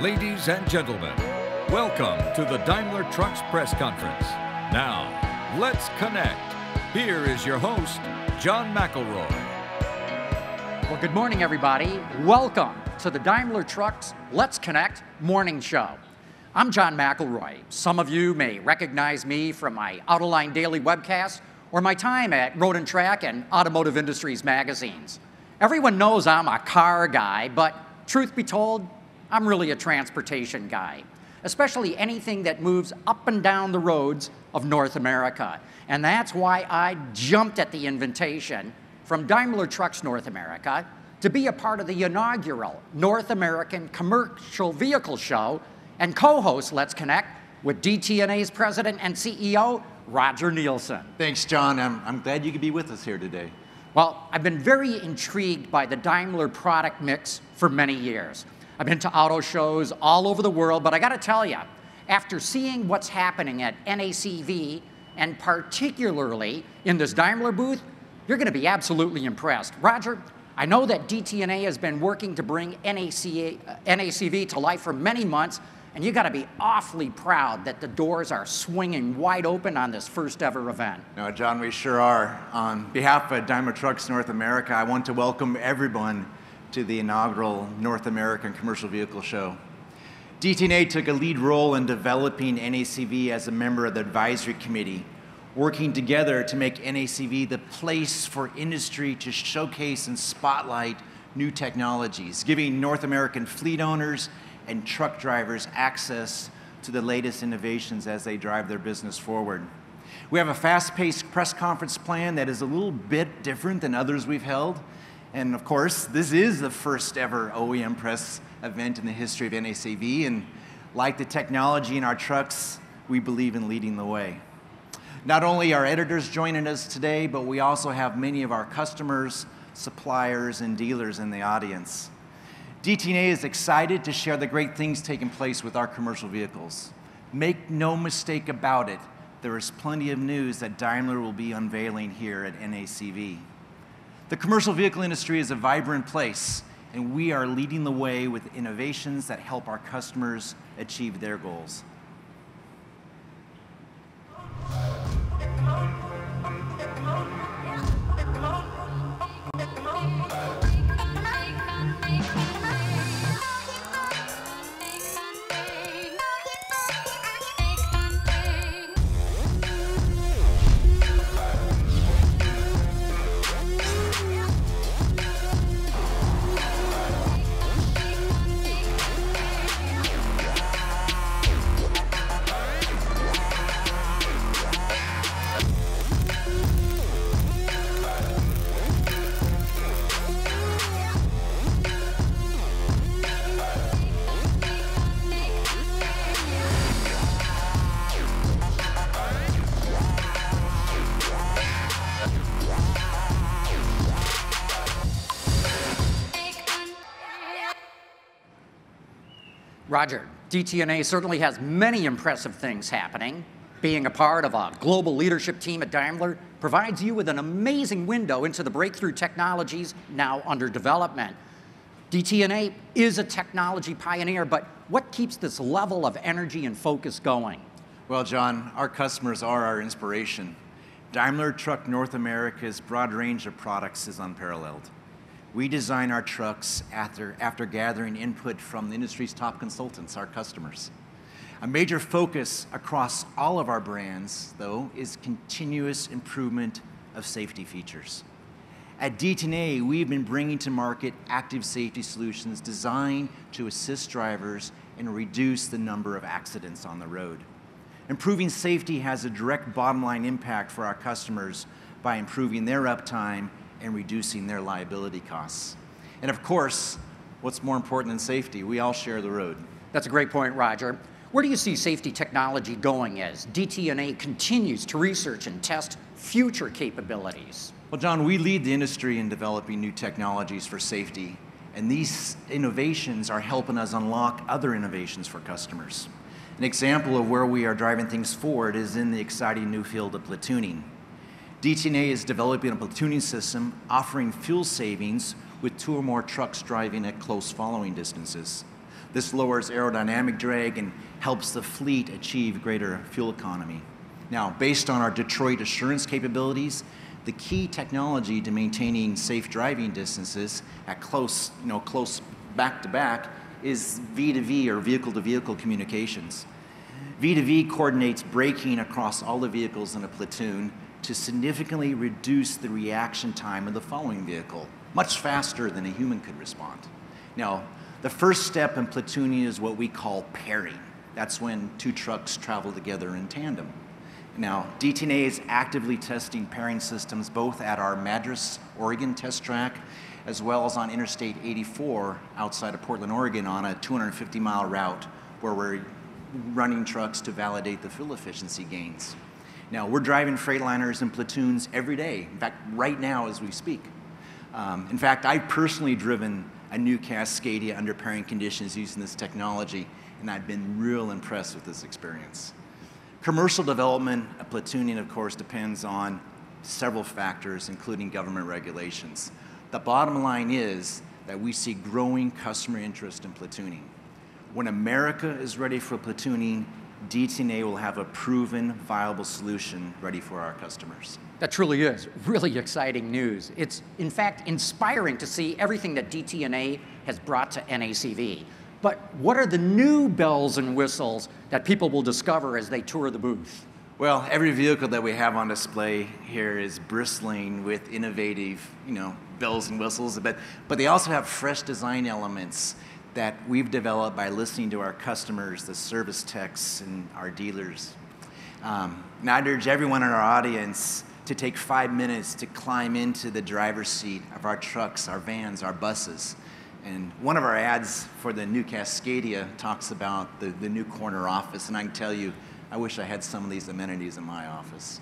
Ladies and gentlemen, welcome to the Daimler Trucks Press Conference. Now, let's connect. Here is your host, John McElroy. Well, good morning, everybody. Welcome to the Daimler Trucks Let's Connect morning show. I'm John McElroy. Some of you may recognize me from my Autoline Daily webcast or my time at Road and Track and Automotive Industries magazines. Everyone knows I'm a car guy, but truth be told, I'm really a transportation guy, especially anything that moves up and down the roads of North America. And that's why I jumped at the invitation from Daimler Trucks North America to be a part of the inaugural North American Commercial Vehicle Show and co-host Let's Connect with DTNA's president and CEO, Roger Nielsen. Thanks, John. I'm glad you could be with us here today. Well, I've been very intrigued by the Daimler product mix for many years. I've been to auto shows all over the world, but I gotta tell you, after seeing what's happening at NACV, and particularly in this Daimler booth, you're gonna be absolutely impressed. Roger, I know that DTNA has been working to bring NACV to life for many months, and you gotta be awfully proud that the doors are swinging wide open on this first ever event. No, John, we sure are. On behalf of Daimler Trucks North America, I want to welcome everyone to the inaugural North American Commercial Vehicle Show. DTNA took a lead role in developing NACV as a member of the advisory committee, working together to make NACV the place for industry to showcase and spotlight new technologies, giving North American fleet owners and truck drivers access to the latest innovations as they drive their business forward. We have a fast-paced press conference plan that is a little bit different than others we've held. And of course, this is the first ever OEM press event in the history of NACV, and like the technology in our trucks, we believe in leading the way. Not only are editors joining us today, but we also have many of our customers, suppliers, and dealers in the audience. DTNA is excited to share the great things taking place with our commercial vehicles. Make no mistake about it, there is plenty of news that Daimler will be unveiling here at NACV. The commercial vehicle industry is a vibrant place, and we are leading the way with innovations that help our customers achieve their goals. Roger, DTNA certainly has many impressive things happening. Being a part of a global leadership team at Daimler provides you with an amazing window into the breakthrough technologies now under development. DTNA is a technology pioneer, but what keeps this level of energy and focus going? Well, John, our customers are our inspiration. Daimler Truck North America's broad range of products is unparalleled. We design our trucks after gathering input from the industry's top consultants, our customers. A major focus across all of our brands, though, is continuous improvement of safety features. At DTNA, we've been bringing to market active safety solutions designed to assist drivers and reduce the number of accidents on the road. Improving safety has a direct bottom line impact for our customers by improving their uptime and reducing their liability costs. And of course, what's more important than safety? We all share the road. That's a great point, Roger. Where do you see safety technology going as DTNA continues to research and test future capabilities? Well, John, we lead the industry in developing new technologies for safety, and these innovations are helping us unlock other innovations for customers. An example of where we are driving things forward is in the exciting new field of platooning. DTNA is developing a platooning system offering fuel savings with 2 or more trucks driving at close following distances. This lowers aerodynamic drag and helps the fleet achieve greater fuel economy. Now, based on our Detroit assurance capabilities, the key technology to maintaining safe driving distances at close back-to-back is V2V, or vehicle-to-vehicle communications. V2V coordinates braking across all the vehicles in a platoon to significantly reduce the reaction time of the following vehicle, much faster than a human could respond. Now, the first step in platooning is what we call pairing. That's when two trucks travel together in tandem. Now, DTNA is actively testing pairing systems both at our Madras, Oregon test track, as well as on Interstate 84 outside of Portland, Oregon, on a 250-mile route where we're running trucks to validate the fuel efficiency gains. Now, we're driving Freightliners and platoons every day, in fact, right now as we speak. In fact, I've personally driven a new Cascadia under pairing conditions using this technology, and I've been real impressed with this experience. Commercial development of platooning, of course, depends on several factors, including government regulations. The bottom line is that we see growing customer interest in platooning. When America is ready for platooning, DTNA will have a proven, viable solution ready for our customers. That truly is really exciting news. It's, in fact, inspiring to see everything that DTNA has brought to NACV. But what are the new bells and whistles that people will discover as they tour the booth? Well, every vehicle that we have on display here is bristling with innovative, bells and whistles, but they also have fresh design elements that we've developed by listening to our customers, the service techs, and our dealers. Now, I'd urge everyone in our audience to take 5 minutes to climb into the driver's seat of our trucks, our vans, our buses. And one of our ads for the new Cascadia talks about the new corner office, and I can tell you, I wish I had some of these amenities in my office.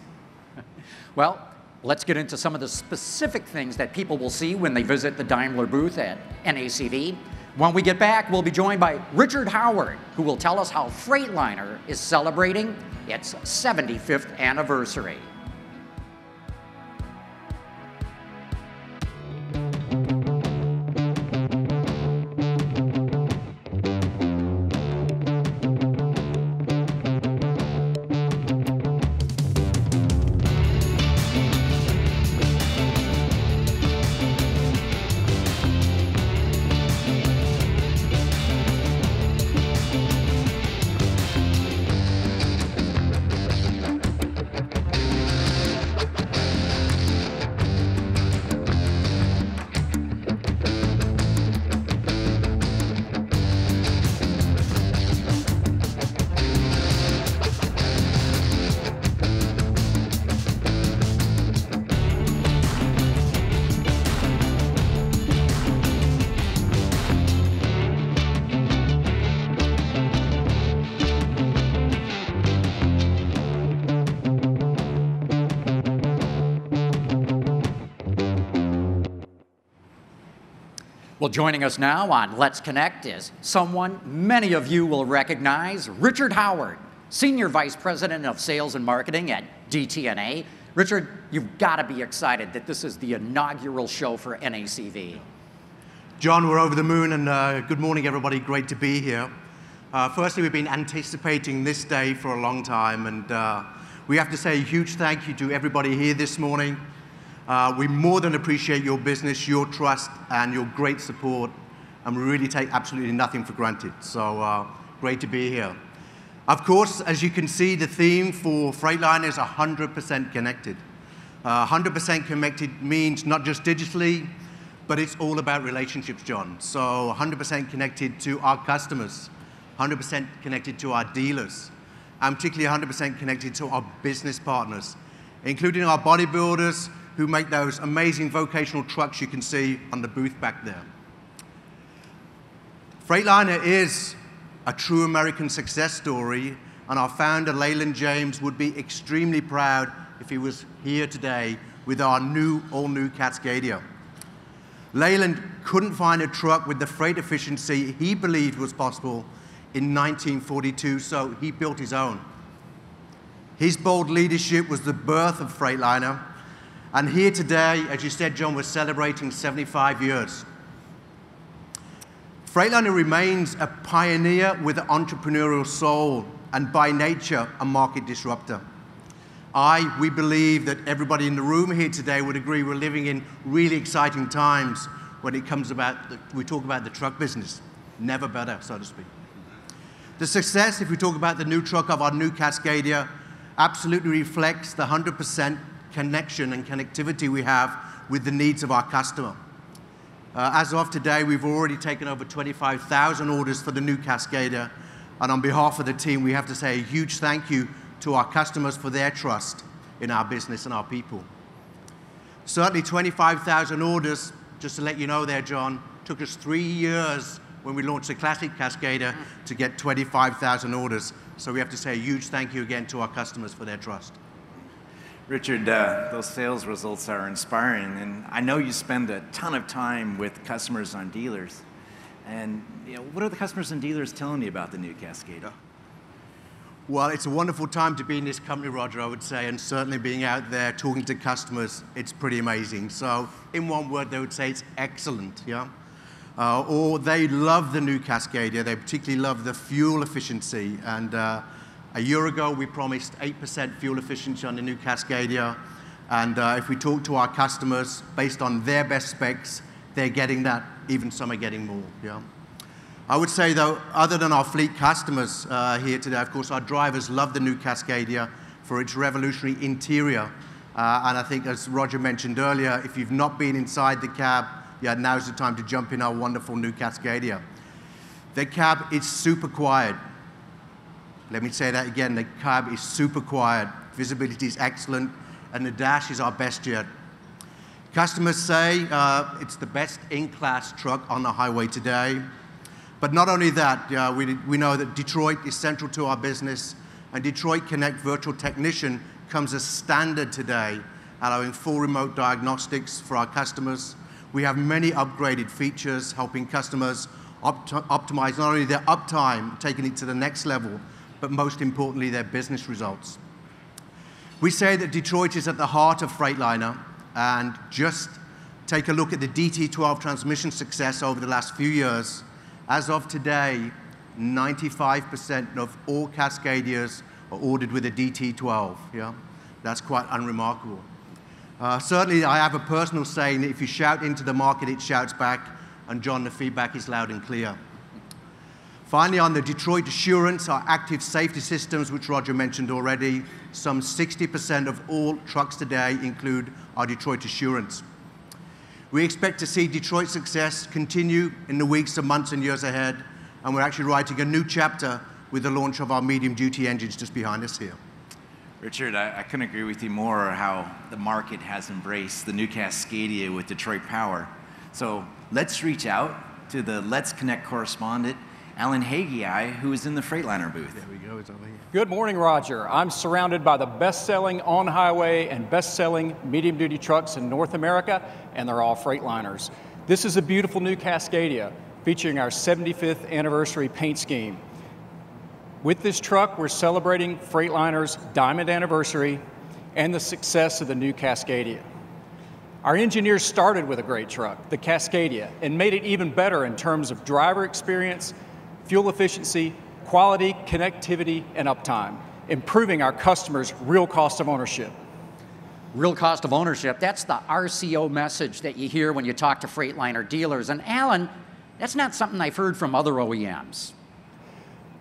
Well, let's get into some of the specific things that people will see when they visit the Daimler booth at NACV. When we get back, we'll be joined by Richard Howard, who will tell us how Freightliner is celebrating its 75th anniversary. Well, joining us now on Let's Connect is someone many of you will recognize, Richard Howard, Senior Vice President of Sales and Marketing at DTNA. Richard, you've got to be excited that this is the inaugural show for NACV. John, we're over the moon, and good morning, everybody. Great to be here. Firstly, we've been anticipating this day for a long time, and we have to say a huge thank you to everybody here this morning. We more than appreciate your business, your trust, and your great support, and we really take absolutely nothing for granted. So great to be here. Of course, as you can see, the theme for Freightliner is 100% connected. 100% connected means not just digitally, but it's all about relationships, John. So 100% connected to our customers, 100% connected to our dealers, and particularly 100% connected to our business partners, including our bodybuilders, who make those amazing vocational trucks you can see on the booth back there. Freightliner is a true American success story, and our founder, Leyland James, would be extremely proud if he was here today with our all-new Cascadia. Leyland couldn't find a truck with the freight efficiency he believed was possible in 1942, so he built his own. His bold leadership was the birth of Freightliner, and here today, as you said, John, we're celebrating 75 years. Freightliner remains a pioneer with an entrepreneurial soul and by nature a market disruptor. We believe that everybody in the room here today would agree we're living in really exciting times when it comes about, we talk about the truck business. Never better, so to speak. The success, if we talk about the new truck of our new Cascadia, absolutely reflects the 100% connection and connectivity we have with the needs of our customer. As of today, we've already taken over 25,000 orders for the new Cascadia, and on behalf of the team, we have to say a huge thank you to our customers for their trust in our business and our people. Certainly 25,000 orders, just to let you know there, John, took us 3 years when we launched the classic Cascadia to get 25,000 orders. So we have to say a huge thank you again to our customers for their trust. Richard, those sales results are inspiring, and I know you spend a ton of time with customers on dealers. And what are the customers and dealers telling you about the new Cascadia? Well, it's a wonderful time to be in this company, Roger, I would say, and certainly being out there talking to customers, it's pretty amazing. So in one word, they would say it's excellent, yeah? Or they love the new Cascadia. They particularly love the fuel efficiency. And a year ago, we promised 8% fuel efficiency on the new Cascadia. And if we talk to our customers, based on their best specs, they're getting that. Even some are getting more, yeah? I would say, though, other than our fleet customers here today, of course, our drivers love the new Cascadia for its revolutionary interior. And I think, as Roger mentioned earlier, if you've not been inside the cab, yeah, now's the time to jump in our wonderful new Cascadia. The cab is super quiet. Let me say that again. The cab is super quiet. Visibility is excellent, and the dash is our best yet. Customers say it's the best in-class truck on the highway today. But not only that, we know that Detroit is central to our business, and Detroit Connect Virtual Technician comes as standard today, allowing full remote diagnostics for our customers. We have many upgraded features helping customers optimize not only their uptime, taking it to the next level, but most importantly, their business results. We say that Detroit is at the heart of Freightliner, and just take a look at the DT12 transmission success over the last few years. As of today, 95% of all Cascadias are ordered with a DT12, yeah? That's quite unremarkable. Certainly, I have a personal saying that if you shout into the market, it shouts back, and John, the feedback is loud and clear. Finally, on the Detroit Assurance, our active safety systems, which Roger mentioned already, some 60% of all trucks today include our Detroit Assurance. We expect to see Detroit's success continue in the weeks and months and years ahead, and we're actually writing a new chapter with the launch of our medium-duty engines just behind us here. Richard, I couldn't agree with you more how the market has embraced the new Cascadia with Detroit Power. So let's reach out to the Let's Connect correspondent, Alan Hagee, who is in the Freightliner booth. There we go, it's over here. Good morning, Roger. I'm surrounded by the best-selling on-highway and best-selling medium-duty trucks in North America, and they're all Freightliners. This is a beautiful new Cascadia featuring our 75th anniversary paint scheme. With this truck, we're celebrating Freightliner's diamond anniversary and the success of the new Cascadia. Our engineers started with a great truck, the Cascadia, and made it even better in terms of driver experience, fuel efficiency, quality, connectivity, and uptime, improving our customers' real cost of ownership. Real cost of ownership, that's the RCO message that you hear when you talk to Freightliner dealers. And Alan, that's not something I've heard from other OEMs.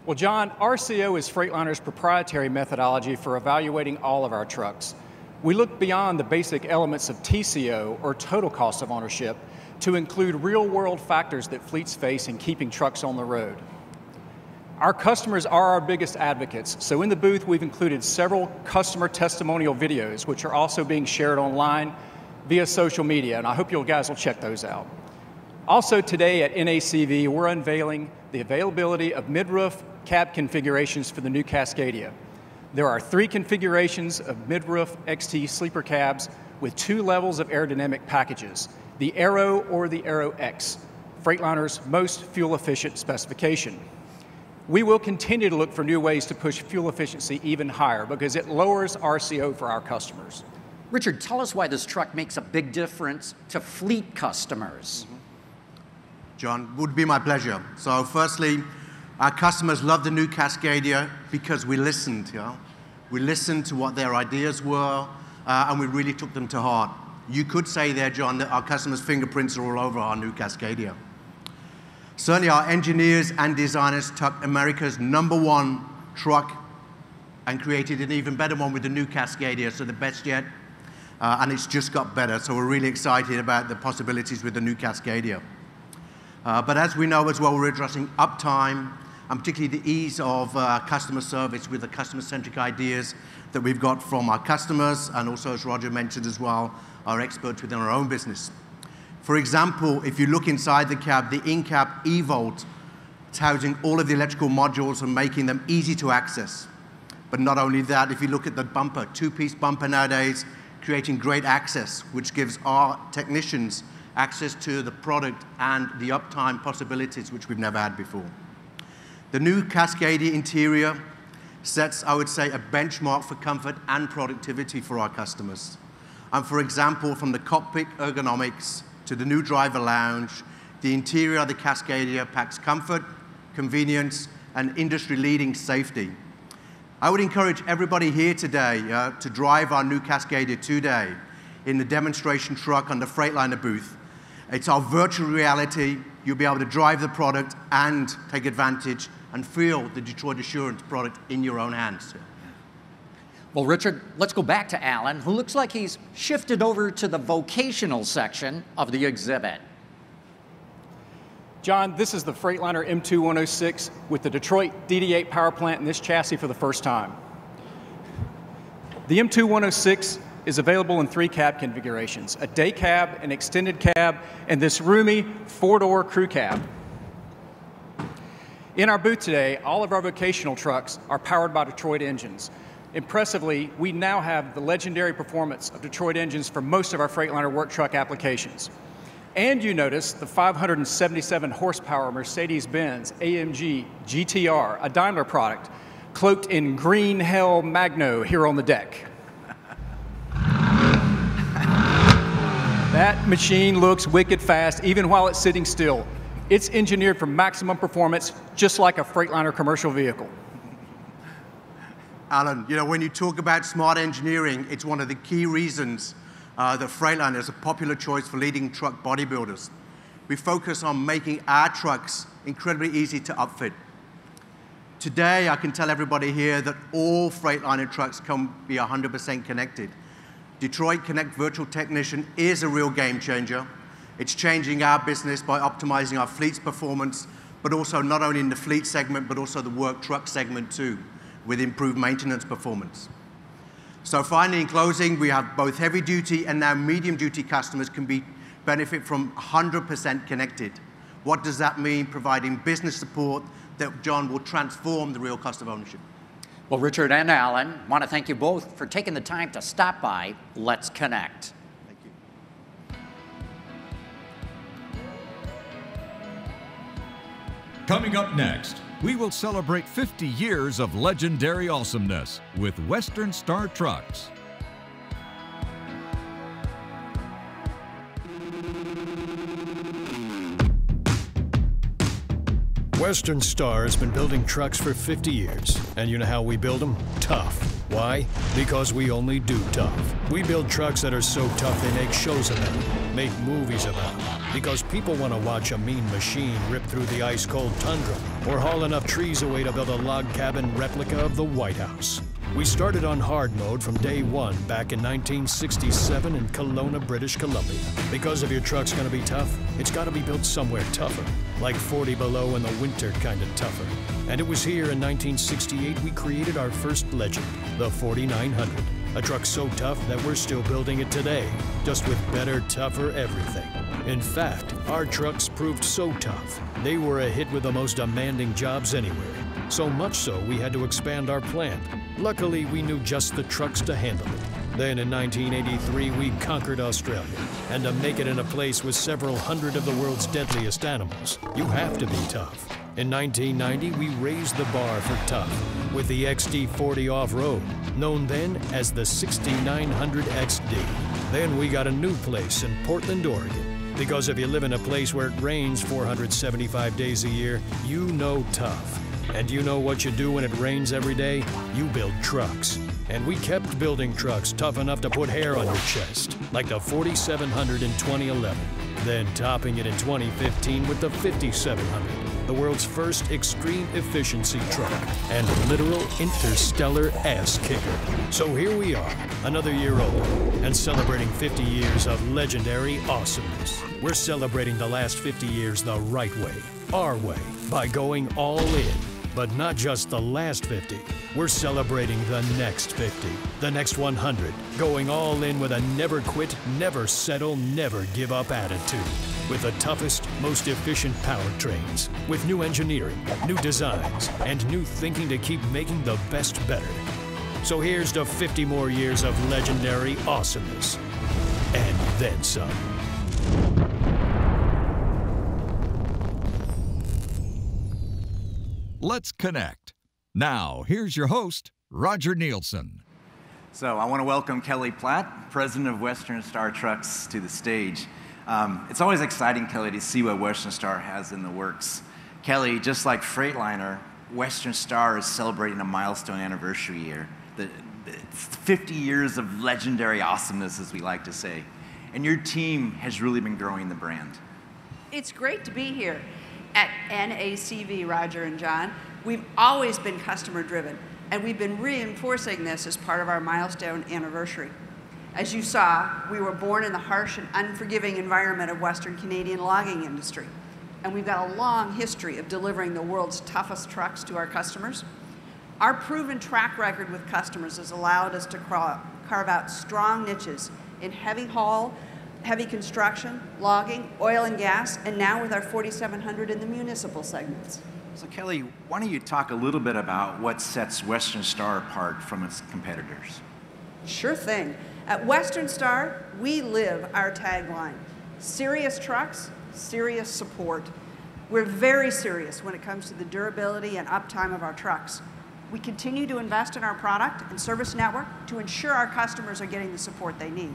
Well, John, RCO is Freightliner's proprietary methodology for evaluating all of our trucks. We look beyond the basic elements of TCO, or total cost of ownership, to include real-world factors that fleets face in keeping trucks on the road. Our customers are our biggest advocates, so in the booth we've included several customer testimonial videos, which are also being shared online via social media, and I hope you guys will check those out. Also today at NACV, we're unveiling the availability of mid-roof cab configurations for the new Cascadia. There are 3 configurations of mid-roof XT sleeper cabs with 2 levels of aerodynamic packages, the Aero or the Aero X, Freightliner's most fuel-efficient specification. We will continue to look for new ways to push fuel efficiency even higher because it lowers RCO for our customers. Richard, tell us why this truck makes a big difference to fleet customers. John, would be my pleasure. So firstly, our customers love the new Cascadia because we listened. We listened to what their ideas were, and we really took them to heart. You could say there, John, that our customers' fingerprints are all over our new Cascadia. Certainly, our engineers and designers took America's #1 truck and created an even better one with the new Cascadia, so the best yet. And it's just got better, so we're really excited about the possibilities with the new Cascadia. But as we know as well, we're addressing uptime, and particularly the ease of customer service with the customer-centric ideas that we've got from our customers, and also, as Roger mentioned as well, our experts within our own business. For example, if you look inside the cab, the in-cab e-Volt, it's housing all of the electrical modules and making them easy to access. But not only that, if you look at the bumper, two-piece bumper nowadays, creating great access, which gives our technicians access to the product and the uptime possibilities which we've never had before. The new Cascadia interior sets, I would say, a benchmark for comfort and productivity for our customers. And for example, from the cockpit ergonomics to the new driver lounge, the interior of the Cascadia packs comfort, convenience, and industry-leading safety. I would encourage everybody here today to drive our new Cascadia today in the demonstration truck on the Freightliner booth. It's our virtual reality. You'll be able to drive the product and take advantage and feel the Detroit Assurance product in your own hands. Well, Richard, let's go back to Alan, who looks like he's shifted over to the vocational section of the exhibit. John, this is the Freightliner M2106 with the Detroit DD8 power plant in this chassis for the first time. The M2106 is available in 3 cab configurations: a day cab, an extended cab, and this roomy 4-door crew cab. In our booth today, all of our vocational trucks are powered by Detroit engines. Impressively, we now have the legendary performance of Detroit engines for most of our Freightliner work truck applications. And you notice the 577 horsepower Mercedes-Benz AMG GTR, a Daimler product, cloaked in green hell magno here on the deck. That machine looks wicked fast even while it's sitting still. It's engineered for maximum performance, just like a Freightliner commercial vehicle. Alan, you know, when you talk about smart engineering, it's one of the key reasons that Freightliner is a popular choice for leading truck bodybuilders. We focus on making our trucks incredibly easy to upfit. Today, I can tell everybody here that all Freightliner trucks can be 100% connected. Detroit Connect Virtual Technician is a real game changer. It's changing our business by optimizing our fleet's performance, but also not only in the fleet segment, but also the work truck segment too, with improved maintenance performance. So finally, in closing, we have both heavy duty and now medium duty customers can benefit from 100% connected. What does that mean? Providing business support that, John, will transform the real cost of ownership. Well, Richard and Alan, I want to thank you both for taking the time to stop by Let's Connect. Thank you. Coming up next, we will celebrate 50 years of legendary awesomeness with Western Star Trucks. Western Star has been building trucks for 50 years. And you know how we build them? Tough. Why? Because we only do tough. We build trucks that are so tough they make shows about, make movies about. Because people want to watch a mean machine rip through the ice-cold tundra or haul enough trees away to build a log cabin replica of the White House. We started on hard mode from day one back in 1967 in Kelowna, British Columbia. Because if your truck's gonna be tough, it's gotta be built somewhere tougher, like 40 below in the winter kind of tougher. And it was here in 1968 we created our first legend, the 4900. A truck so tough that we're still building it today, just with better, tougher everything. In fact, our trucks proved so tough, they were a hit with the most demanding jobs anywhere. So much so, we had to expand our plant. Luckily, we knew just the trucks to handle it. Then in 1983, we conquered Australia. And to make it in a place with several hundred of the world's deadliest animals, you have to be tough. In 1990, we raised the bar for tough with the XD40 Off-Road, known then as the 6900 XD. Then we got a new place in Portland, Oregon. Because if you live in a place where it rains 475 days a year, you know tough. And you know what you do when it rains every day? You build trucks. And we kept building trucks tough enough to put hair on your chest, like the 4700 in 2011. Then topping it in 2015 with the 5700, the world's first extreme efficiency truck and literal interstellar ass kicker. So here we are, another year older, and celebrating 50 years of legendary awesomeness. We're celebrating the last 50 years the right way, our way, by going all in. But not just the last 50. We're celebrating the next 50, the next 100, going all in with a never quit, never settle, never give up attitude. With the toughest, most efficient powertrains, with new engineering, new designs, and new thinking to keep making the best better. So here's to 50 more years of legendary awesomeness. And then some. Let's connect. Now, here's your host, Roger Nielsen. So I want to welcome Kelly Platt, president of Western Star Trucks, to the stage. It's always exciting, Kelly, to see what Western Star has in the works. Kelly, just like Freightliner, Western Star is celebrating a milestone anniversary year. It's 50 years of legendary awesomeness, as we like to say. And your team has really been growing the brand. It's great to be here at NACV, Roger and John. We've always been customer driven, and we've been reinforcing this as part of our milestone anniversary. As you saw, we were born in the harsh and unforgiving environment of Western Canadian logging industry, and we've got a long history of delivering the world's toughest trucks to our customers. Our proven track record with customers has allowed us to carve out strong niches in heavy haul, heavy construction, logging, oil and gas, and now with our 4700 in the municipal segments. So Kelly, why don't you talk a little bit about what sets Western Star apart from its competitors? Sure thing. At Western Star, we live our tagline: serious trucks, serious support. We're very serious when it comes to the durability and uptime of our trucks. We continue to invest in our product and service network to ensure our customers are getting the support they need.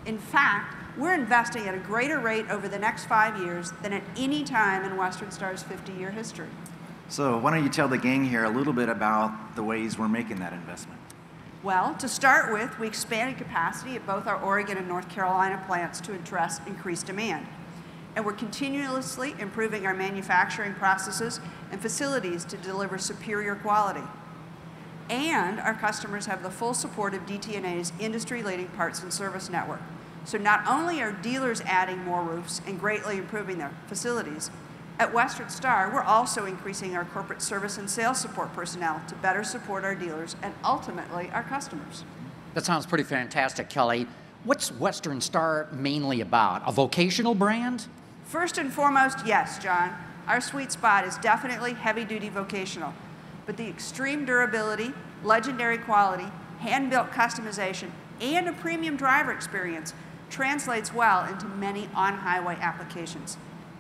In fact, we're investing at a greater rate over the next 5 years than at any time in Western Star's 50-year history. So why don't you tell the gang here a little bit about the ways we're making that investment? Well, to start with, we expanded capacity at both our Oregon and North Carolina plants to address increased demand. And we're continuously improving our manufacturing processes and facilities to deliver superior quality. And our customers have the full support of DTNA's industry-leading parts and service network. So not only are dealers adding more roofs and greatly improving their facilities, at Western Star, we're also increasing our corporate service and sales support personnel to better support our dealers and ultimately our customers. That sounds pretty fantastic, Kelly. What's Western Star mainly about? A vocational brand? First and foremost, yes, John. Our sweet spot is definitely heavy-duty vocational. But the extreme durability, legendary quality, hand-built customization, and a premium driver experience translates well into many on-highway applications.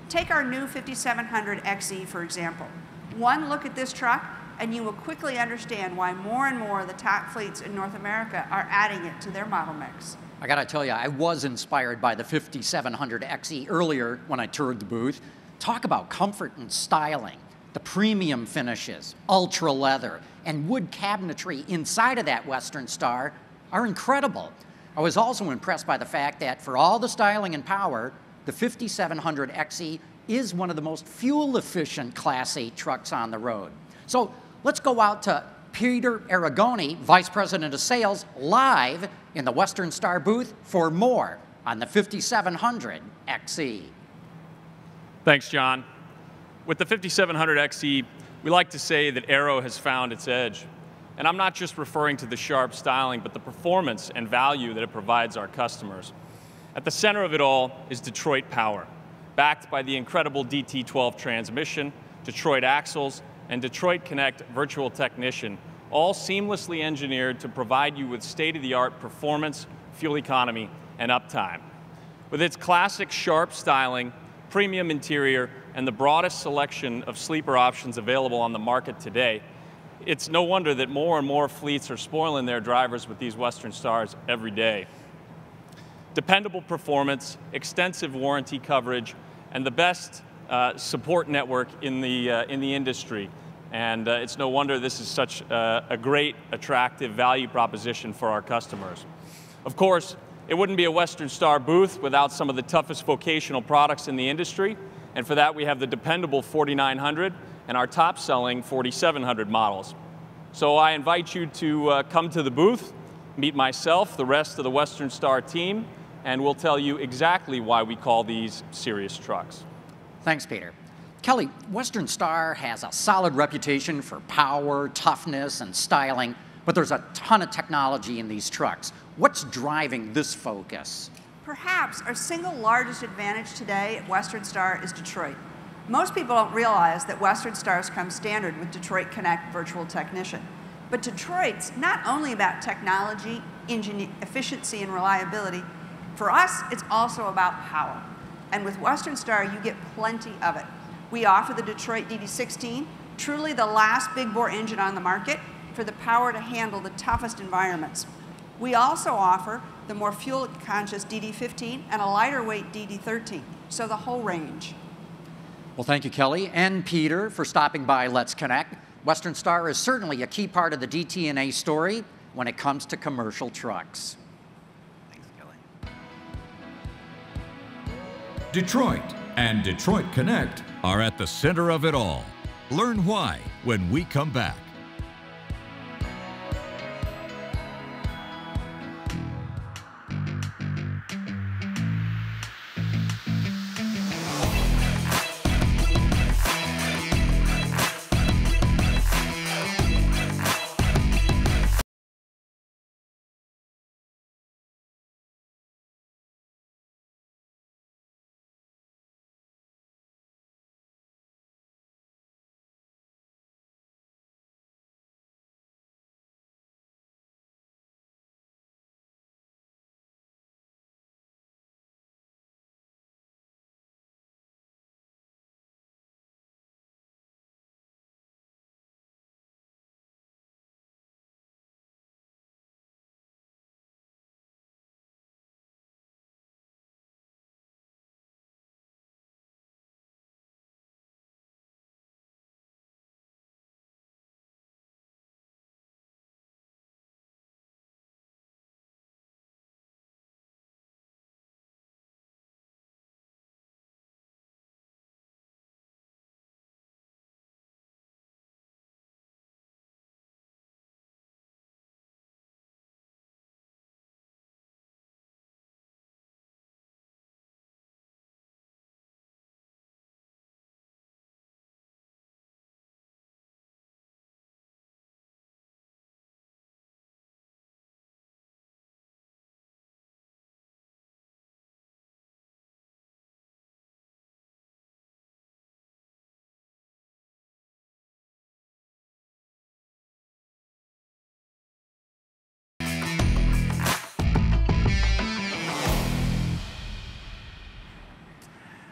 Take our new 5700 XE, for example. One look at this truck, and you will quickly understand why more and more of the top fleets in North America are adding it to their model mix. I gotta tell you, I was inspired by the 5700 XE earlier when I toured the booth. Talk about comfort and styling. The premium finishes, ultra leather, and wood cabinetry inside of that Western Star are incredible. I was also impressed by the fact that for all the styling and power, the 5700 XE is one of the most fuel-efficient Class 8 trucks on the road. So let's go out to Peter Aragoni, Vice President of Sales, live in the Western Star booth for more on the 5700 XE. Thanks, John. With the 5700 XE, we like to say that Aero has found its edge. And I'm not just referring to the sharp styling, but the performance and value that it provides our customers. At the center of it all is Detroit power, backed by the incredible DT12 transmission, Detroit axles, and Detroit Connect virtual technician, all seamlessly engineered to provide you with state-of-the-art performance, fuel economy, and uptime. With its classic sharp styling, premium interior, and the broadest selection of sleeper options available on the market today, it's no wonder that more and more fleets are spoiling their drivers with these Western Stars every day. dependable performance, extensive warranty coverage, and the best support network in the industry. And it's no wonder this is such a great, attractive value proposition for our customers. Of course, it wouldn't be a Western Star booth without some of the toughest vocational products in the industry. And for that, we have the dependable 4900 and our top-selling 4700 models. So I invite you to come to the booth, meet myself, the rest of the Western Star team, and we'll tell you exactly why we call these serious trucks. Thanks, Peter. Kelly, Western Star has a solid reputation for power, toughness, and styling, but there's a ton of technology in these trucks. What's driving this focus? Perhaps our single largest advantage today at Western Star is Detroit. Most people don't realize that Western Stars come standard with Detroit Connect Virtual Technician. But Detroit's not only about technology, efficiency, and reliability. For us, it's also about power. And with Western Star, you get plenty of it. We offer the Detroit DD16, truly the last big bore engine on the market for the power to handle the toughest environments. We also offer the more fuel-conscious DD15 and a lighter weight DD13, so the whole range. Well, thank you, Kelly and Peter, for stopping by Let's Connect. Western Star is certainly a key part of the DTNA story when it comes to commercial trucks. Thanks, Kelly. Detroit and Detroit Connect are at the center of it all. Learn why when we come back.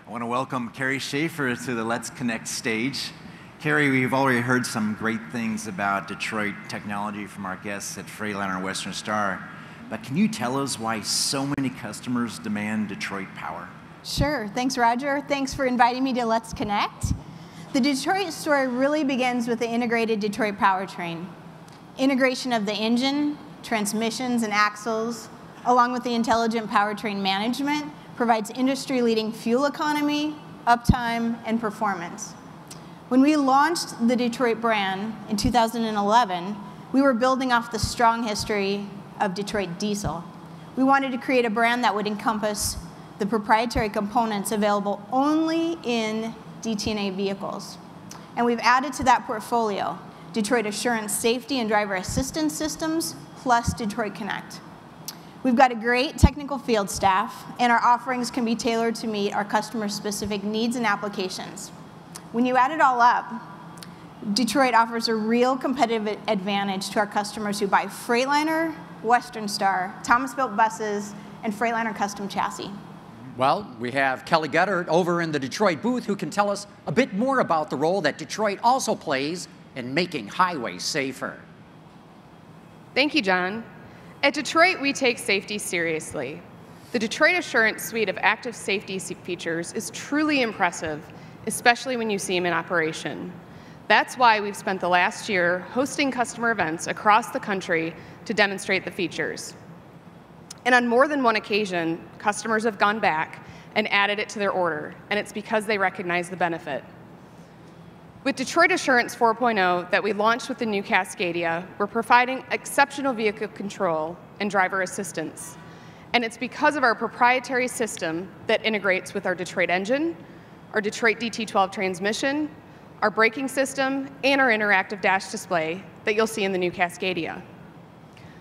I want to welcome Carrie Schaefer to the Let's Connect stage. Carrie, we've already heard some great things about Detroit technology from our guests at Freightliner and Western Star, but can you tell us why so many customers demand Detroit power? Sure. Thanks, Roger. Thanks for inviting me to Let's Connect. The Detroit story really begins with the integrated Detroit powertrain. Integration of the engine, transmissions, and axles, along with the intelligent powertrain management, provides industry-leading fuel economy, uptime, and performance. When we launched the Detroit brand in 2011, we were building off the strong history of Detroit diesel. We wanted to create a brand that would encompass the proprietary components available only in DTNA vehicles. And we've added to that portfolio Detroit Assurance Safety and Driver Assistance Systems, plus Detroit Connect. We've got a great technical field staff, and our offerings can be tailored to meet our customers' specific needs and applications. When you add it all up, Detroit offers a real competitive advantage to our customers who buy Freightliner, Western Star, Thomas Built buses, and Freightliner custom chassis. Well, we have Kelly Gettert over in the Detroit booth who can tell us a bit more about the role that Detroit also plays in making highways safer. Thank you, John. At Detroit, we take safety seriously. The Detroit Assurance suite of active safety features is truly impressive, especially when you see them in operation. That's why we've spent the last year hosting customer events across the country to demonstrate the features. And on more than one occasion, customers have gone back and added it to their order, and it's because they recognize the benefit. With Detroit Assurance 4.0 that we launched with the new Cascadia, we're providing exceptional vehicle control and driver assistance. And it's because of our proprietary system that integrates with our Detroit engine, our Detroit DT12 transmission, our braking system, and our interactive dash display that you'll see in the new Cascadia.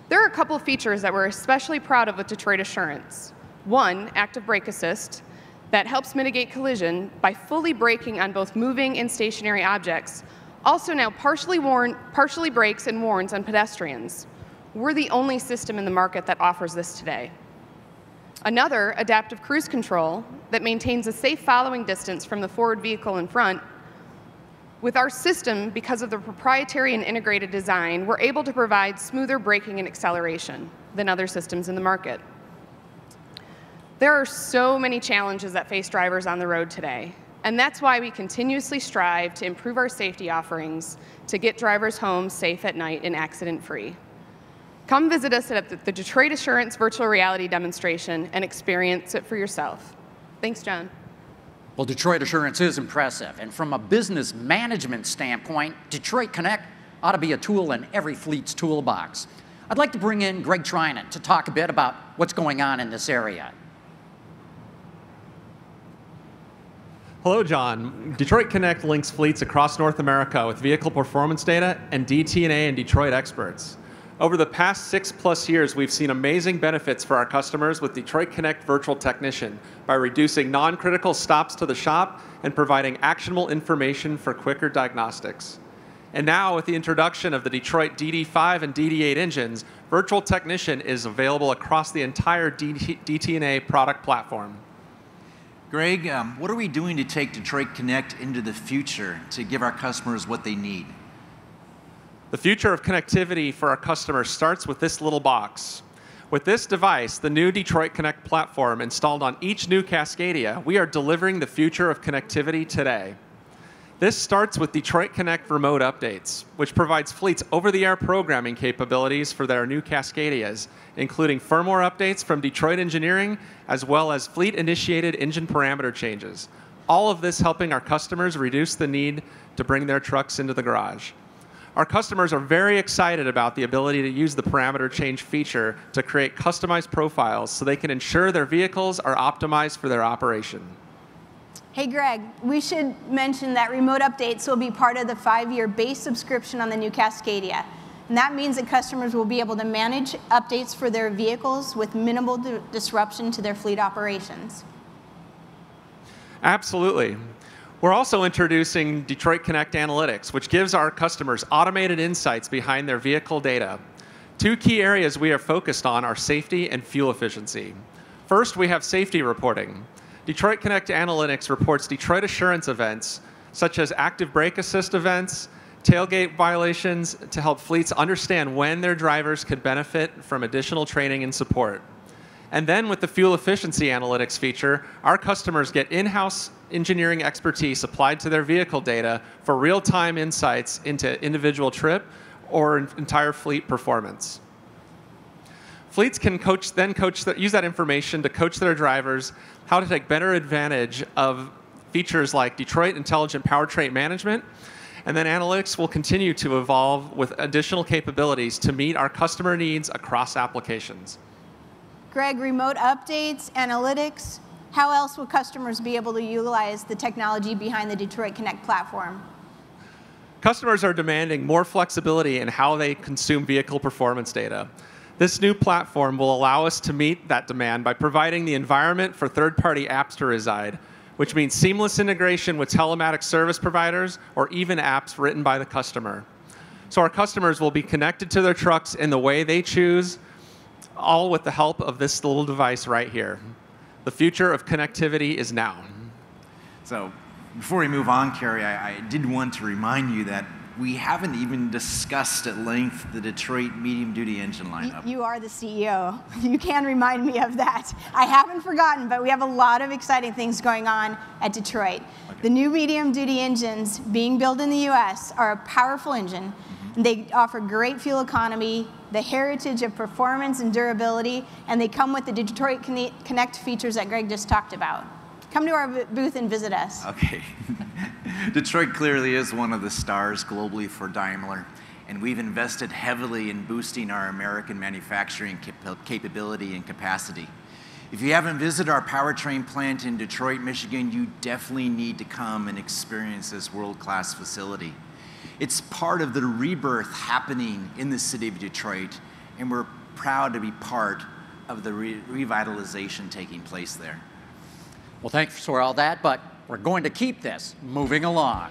There are a couple features that we're especially proud of with Detroit Assurance. One, active brake assist, that helps mitigate collision by fully braking on both moving and stationary objects. Also now partially brakes and warns on pedestrians. We're the only system in the market that offers this today. Another, adaptive cruise control, that maintains a safe following distance from the forward vehicle in front. With our system, because of the proprietary and integrated design, we're able to provide smoother braking and acceleration than other systems in the market. There are so many challenges that face drivers on the road today, and that's why we continuously strive to improve our safety offerings to get drivers home safe at night and accident-free. Come visit us at the Detroit Assurance virtual reality demonstration and experience it for yourself. Thanks, John. Well, Detroit Assurance is impressive, and from a business management standpoint, Detroit Connect ought to be a tool in every fleet's toolbox. I'd like to bring in Greg Trinan to talk a bit about what's going on in this area. Hello, John. Detroit Connect links fleets across North America with vehicle performance data and DTNA and Detroit experts. Over the past 6+ years, we've seen amazing benefits for our customers with Detroit Connect Virtual Technician by reducing non-critical stops to the shop and providing actionable information for quicker diagnostics. And now, with the introduction of the Detroit DD5 and DD8 engines, Virtual Technician is available across the entire DTNA product platform. Greg, what are we doing to take Detroit Connect into the future to give our customers what they need? The future of connectivity for our customers starts with this little box. With this device, the new Detroit Connect platform installed on each new Cascadia, we are delivering the future of connectivity today. This starts with Detroit Connect remote updates, which provides fleets over-the-air programming capabilities for their new Cascadias, including firmware updates from Detroit Engineering, as well as fleet-initiated engine parameter changes. All of this helping our customers reduce the need to bring their trucks into the garage. Our customers are very excited about the ability to use the parameter change feature to create customized profiles so they can ensure their vehicles are optimized for their operation. Hey Greg, we should mention that remote updates will be part of the 5-year base subscription on the new Cascadia. And that means that customers will be able to manage updates for their vehicles with minimal disruption to their fleet operations. Absolutely. We're also introducing Detroit Connect Analytics, which gives our customers automated insights behind their vehicle data. Two key areas we are focused on are safety and fuel efficiency. First, we have safety reporting. Detroit Connect Analytics reports Detroit Assurance events, such as active brake assist events, tailgate violations, to help fleets understand when their drivers could benefit from additional training and support. And then with the fuel efficiency analytics feature, our customers get in-house engineering expertise applied to their vehicle data for real-time insights into individual trip or entire fleet performance. Fleets can use that information to coach their drivers how to take better advantage of features like Detroit Intelligent Powertrain Management, and then analytics will continue to evolve with additional capabilities to meet our customer needs across applications. Greg, remote updates, analytics, how else will customers be able to utilize the technology behind the Detroit Connect platform? Customers are demanding more flexibility in how they consume vehicle performance data. This new platform will allow us to meet that demand by providing the environment for third-party apps to reside, which means seamless integration with telematics service providers or even apps written by the customer. So our customers will be connected to their trucks in the way they choose, all with the help of this little device right here. The future of connectivity is now. So before we move on, Carrie, I did want to remind you that we haven't even discussed at length the Detroit medium-duty engine lineup. You are the CEO. You can remind me of that. I haven't forgotten, but we have a lot of exciting things going on at Detroit. Okay. The new medium-duty engines being built in the U.S. are a powerful engine. They offer great fuel economy, the heritage of performance and durability, and they come with the Detroit Connect features that Greg just talked about. Come to our booth and visit us. Okay. Detroit clearly is one of the stars globally for Daimler, and we've invested heavily in boosting our American manufacturing capability and capacity. If you haven't visited our powertrain plant in Detroit, Michigan, you definitely need to come and experience this world-class facility. It's part of the rebirth happening in the city of Detroit, and we're proud to be part of the revitalization taking place there. Well, thanks for all that, but we're going to keep this moving along.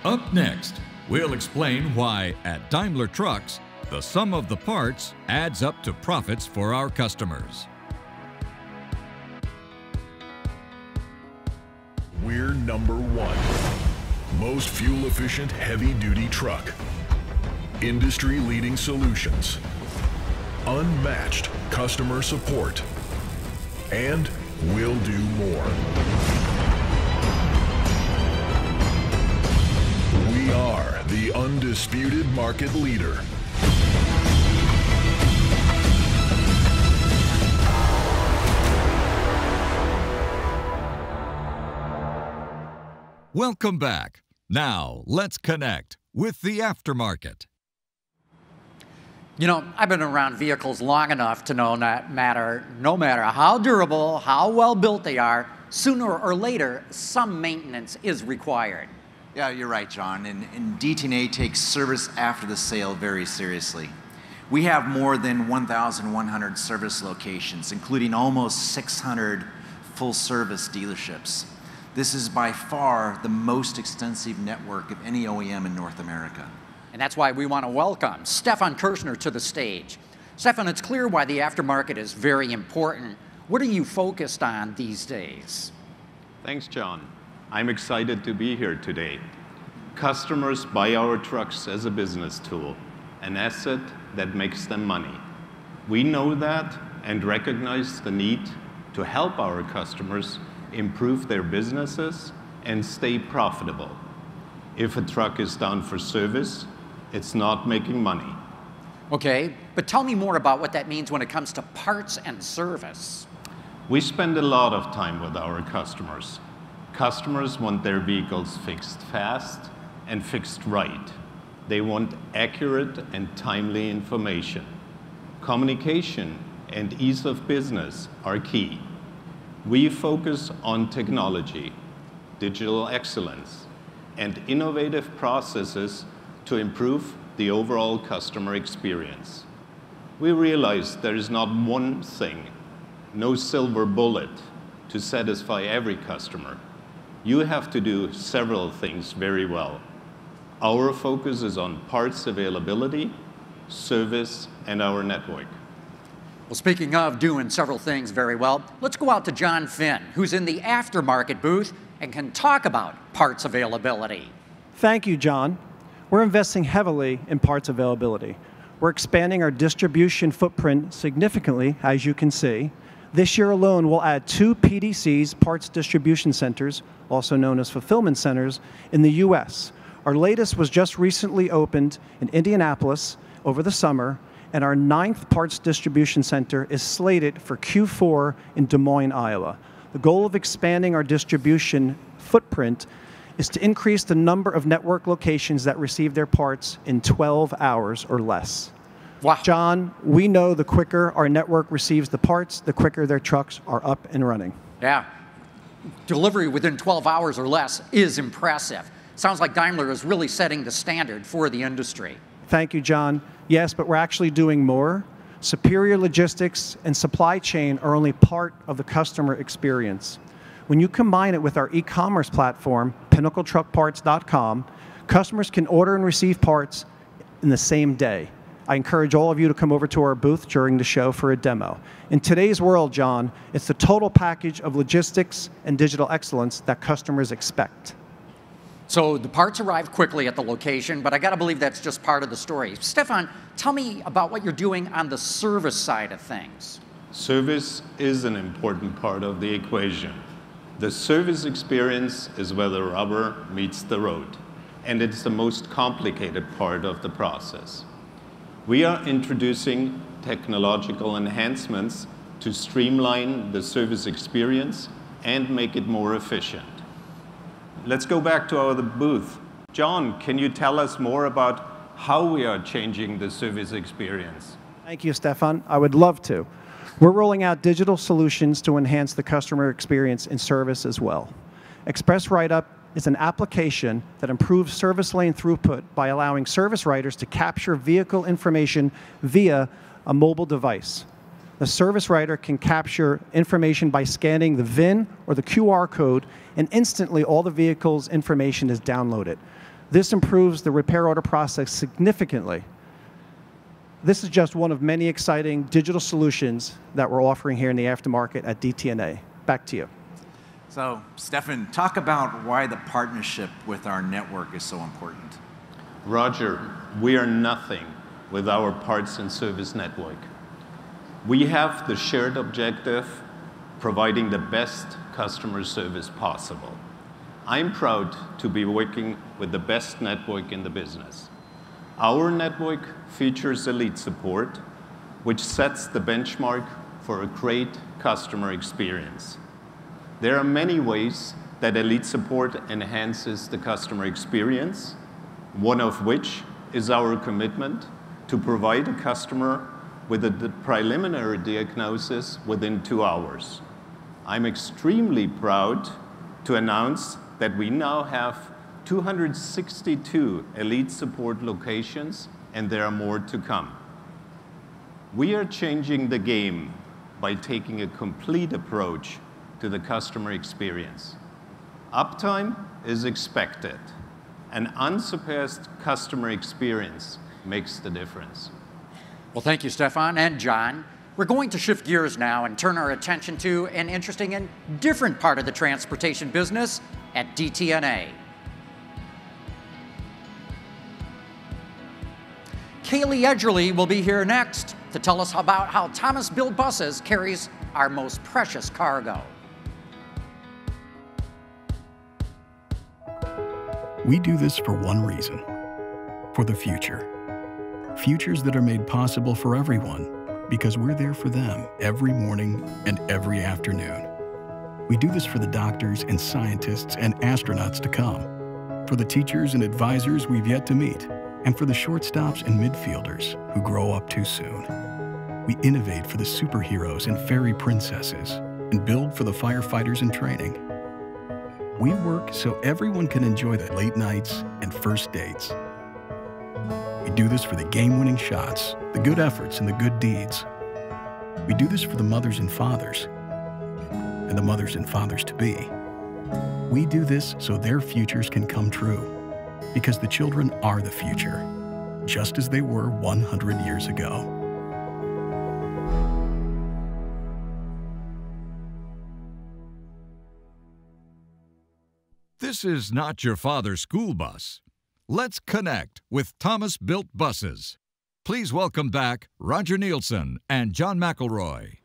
Up next, we'll explain why at Daimler Trucks, the sum of the parts adds up to profits for our customers. We're #1. Most fuel-efficient heavy-duty truck. Industry-leading solutions. Unmatched customer support. And we'll do more. We are the undisputed market leader. Welcome back. Now, let's connect with the aftermarket. You know, I've been around vehicles long enough to know that no matter how durable, how well built they are, sooner or later, some maintenance is required. Yeah, you're right, John. And DTNA takes service after the sale very seriously. We have more than 1,100 service locations, including almost 600 full-service dealerships. This is by far the most extensive network of any OEM in North America. And that's why we want to welcome Stefan Kirchner to the stage. Stefan, it's clear why the aftermarket is very important. What are you focused on these days? Thanks, John. I'm excited to be here today. Customers buy our trucks as a business tool, an asset that makes them money. We know that and recognize the need to help our customers improve their businesses and stay profitable. If a truck is down for service, it's not making money. Okay, but tell me more about what that means when it comes to parts and service. We spend a lot of time with our customers. Customers want their vehicles fixed fast and fixed right. They want accurate and timely information. Communication and ease of business are key. We focus on technology, digital excellence, and innovative processes to improve the overall customer experience. We realize there is not one thing, no silver bullet to satisfy every customer. You have to do several things very well. Our focus is on parts availability, service, and our network. Well, speaking of doing several things very well, let's go out to John Finn, who's in the aftermarket booth and can talk about parts availability. Thank you, John. We're investing heavily in parts availability. We're expanding our distribution footprint significantly, as you can see. This year alone, we'll add 2 PDCs, parts distribution centers, also known as fulfillment centers, in the US. Our latest was just recently opened in Indianapolis over the summer, and our 9th parts distribution center is slated for Q4 in Des Moines, Iowa. The goal of expanding our distribution footprint is to increase the number of network locations that receive their parts in 12 hours or less. Wow. John, we know the quicker our network receives the parts, the quicker their trucks are up and running. Yeah. Delivery within 12 hours or less is impressive. Sounds like Daimler is really setting the standard for the industry. Thank you, John. Yes, but we're actually doing more. Superior logistics and supply chain are only part of the customer experience. When you combine it with our e-commerce platform, pinnacletruckparts.com, customers can order and receive parts in the same day. I encourage all of you to come over to our booth during the show for a demo. In today's world, John, it's the total package of logistics and digital excellence that customers expect. So the parts arrive quickly at the location, but I got to believe that's just part of the story. Stefan, tell me about what you're doing on the service side of things. Service is an important part of the equation. The service experience is where the rubber meets the road, and it's the most complicated part of the process. We are introducing technological enhancements to streamline the service experience and make it more efficient. Let's go back to our booth. John, can you tell us more about how we are changing the service experience? Thank you, Stefan. I would love to. We're rolling out digital solutions to enhance the customer experience in service as well. Express Write-Up is an application that improves service lane throughput by allowing service writers to capture vehicle information via a mobile device. The service writer can capture information by scanning the VIN or the QR code, and instantly all the vehicle's information is downloaded. This improves the repair order process significantly. This is just one of many exciting digital solutions that we're offering here in the aftermarket at DTNA. Back to you. So, Stefan, talk about why the partnership with our network is so important. Roger, we are nothing with our parts and service network. We have the shared objective, providing the best customer service possible. I'm proud to be working with the best network in the business. Our network features elite support, which sets the benchmark for a great customer experience. There are many ways that elite support enhances the customer experience, one of which is our commitment to provide a customer with a preliminary diagnosis within 2 hours. I'm extremely proud to announce that we now have 262 elite support locations, and there are more to come. We are changing the game by taking a complete approach to the customer experience. Uptime is expected. An unsurpassed customer experience makes the difference. Well, thank you, Stefan and John. We're going to shift gears now and turn our attention to an interesting and different part of the transportation business at DTNA. Kaylee Edgerly will be here next to tell us about how Thomas Built Buses carries our most precious cargo. We do this for one reason, for the future. Futures that are made possible for everyone because we're there for them every morning and every afternoon. We do this for the doctors and scientists and astronauts to come, for the teachers and advisors we've yet to meet, and for the shortstops and midfielders who grow up too soon. We innovate for the superheroes and fairy princesses and build for the firefighters in training. We work so everyone can enjoy the late nights and first dates. We do this for the game-winning shots, the good efforts, and the good deeds. We do this for the mothers and fathers, and the mothers and fathers-to-be. We do this so their futures can come true, because the children are the future, just as they were 100 years ago. This is not your father's school bus. Let's connect with Thomas Built Buses. Please welcome back Roger Nielsen and John McElroy.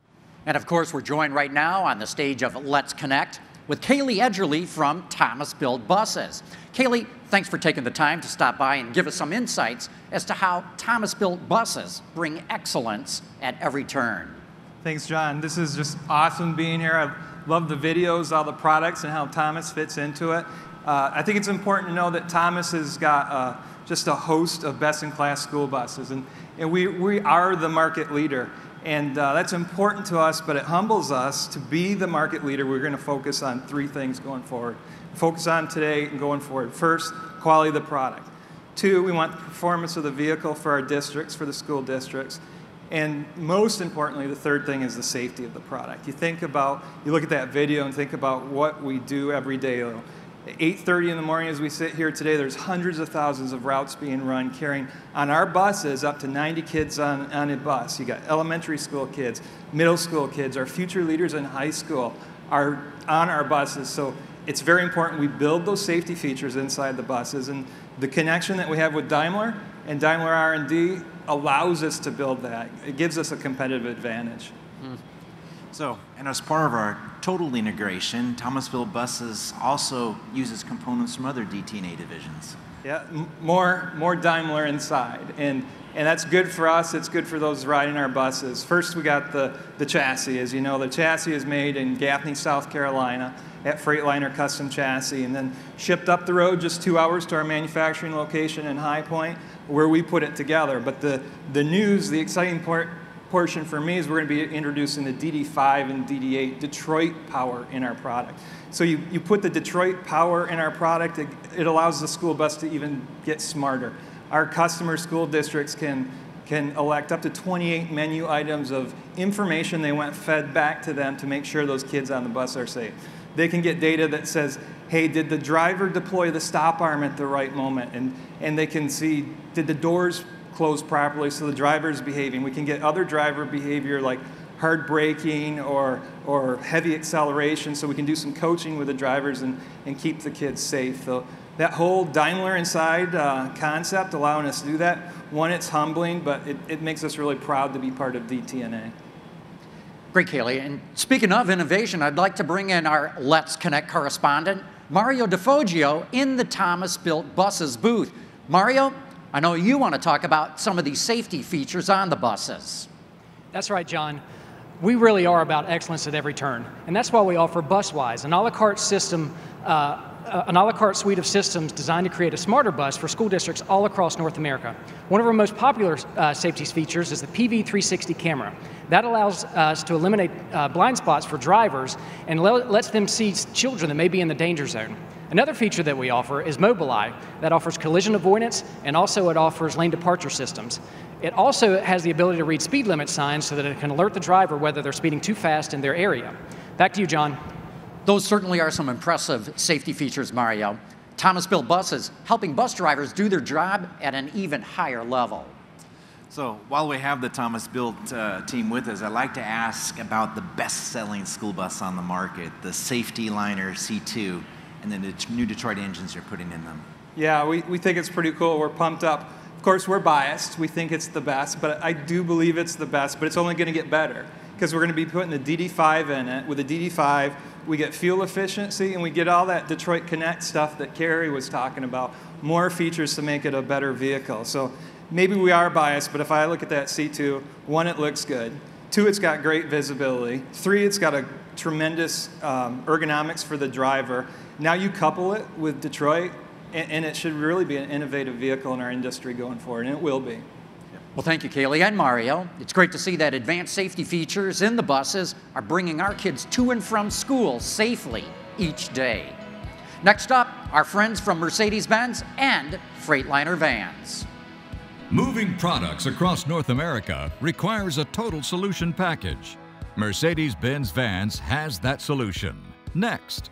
And of course, we're joined right now on the stage of Let's Connect with Kaylee Edgerly from Thomas Built Buses. Kaylee, thanks for taking the time to stop by and give us some insights as to how Thomas Built Buses bring excellence at every turn. Thanks, John. This is just awesome being here. I love the videos, all the products, and how Thomas fits into it. I think it's important to know that Thomas has got just a host of best-in-class school buses, and we are the market leader. And that's important to us, but it humbles us to be the market leader. We're going to focus on 3 things going forward. Focus on today and going forward. First, quality of the product. 2, we want the performance of the vehicle for our districts, for the school districts. And most importantly, the third thing is the safety of the product. You look at that video and think about what we do every day. At 8:30 in the morning as we sit here today, there's hundreds of thousands of routes being run, carrying on our buses up to 90 kids on a bus. You got elementary school kids, middle school kids, our future leaders in high school are on our buses. So it's very important we build those safety features inside the buses, and the connection that we have with Daimler and Daimler R&D allows us to build that. It gives us a competitive advantage. So, and as part of our total integration, Thomasville Buses also uses components from other DTNA divisions. Yeah, more Daimler inside, and that's good for us. It's good for those riding our buses. First, we got the chassis. As you know, the chassis is made in Gaffney, South Carolina, at Freightliner Custom Chassis, and then shipped up the road just 2 hours to our manufacturing location in High Point, where we put it together. But the news, the exciting portion for me is we're going to be introducing the DD5 and DD8 Detroit power in our product. So you put the Detroit power in our product, it allows the school bus to even get smarter. Our customer school districts can elect up to 28 menu items of information they want fed back to them to make sure those kids on the bus are safe. They can get data that says, hey, did the driver deploy the stop arm at the right moment? And they can see, did the doors close properly so the driver's behaving? We can get other driver behavior like hard braking or heavy acceleration, so we can do some coaching with the drivers and keep the kids safe. So that whole Daimler inside concept, allowing us to do that, one, it's humbling, but it makes us really proud to be part of DTNA. Great, Kaylee. And speaking of innovation, I'd like to bring in our Let's Connect correspondent, Mario DeFoggio, in the Thomas Built Buses booth. Mario, I know you want to talk about some of these safety features on the buses. That's right, John. We really are about excellence at every turn, and that's why we offer Buswise, an a la carte system, an a la carte suite of systems designed to create a smarter bus for school districts all across North America. One of our most popular safety features is the PV360 camera. That allows us to eliminate blind spots for drivers and lets them see children that may be in the danger zone. Another feature that we offer is Mobileye, that offers collision avoidance, and also it offers lane departure systems. It also has the ability to read speed limit signs so that it can alert the driver whether they're speeding too fast in their area. Back to you, John. Those certainly are some impressive safety features, Mario. Thomas Built Buses helping bus drivers do their job at an even higher level. So while we have the Thomas Built team with us, I'd like to ask about the best-selling school bus on the market, the Safetyliner C2, and then the new Detroit engines you're putting in them. Yeah, we think it's pretty cool. We're pumped up. Of course, we're biased. We think it's the best, but I do believe it's the best, but it's only going to get better because we're going to be putting the DD5 in it. With the DD5, we get fuel efficiency, and we get all that Detroit Connect stuff that Carrie was talking about, more features to make it a better vehicle. So maybe we are biased, but if I look at that C2, 1, it looks good. 2, it's got great visibility. 3, it's got a tremendous ergonomics for the driver. Now you couple it with Detroit, and it should really be an innovative vehicle in our industry going forward, and it will be. Well, thank you, Kaylee and Mario. It's great to see that advanced safety features in the buses are bringing our kids to and from school safely each day. Next up, our friends from Mercedes-Benz and Freightliner Vans. Moving products across North America requires a total solution package. Mercedes-Benz Vans has that solution. Next.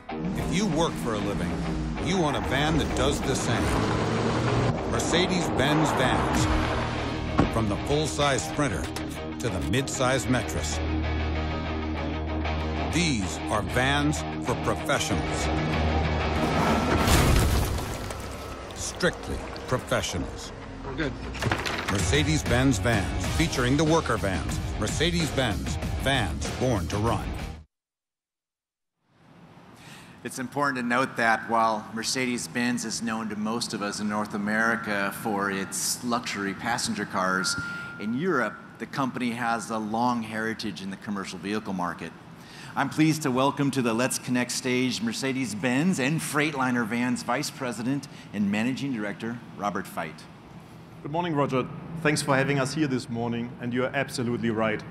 If you work for a living, you want a van that does the same. Mercedes-Benz Vans. From the full-size Sprinter to the mid-size Metris. These are vans for professionals. Strictly professionals. We're good. Mercedes-Benz Vans, featuring the worker vans. Mercedes-Benz, vans born to run. It's important to note that while Mercedes-Benz is known to most of us in North America for its luxury passenger cars, in Europe, the company has a long heritage in the commercial vehicle market. I'm pleased to welcome to the Let's Connect stage Mercedes-Benz and Freightliner Vans Vice President and Managing Director, Robert Veit. Good morning, Roger. Thanks for having us here this morning, and you're absolutely right.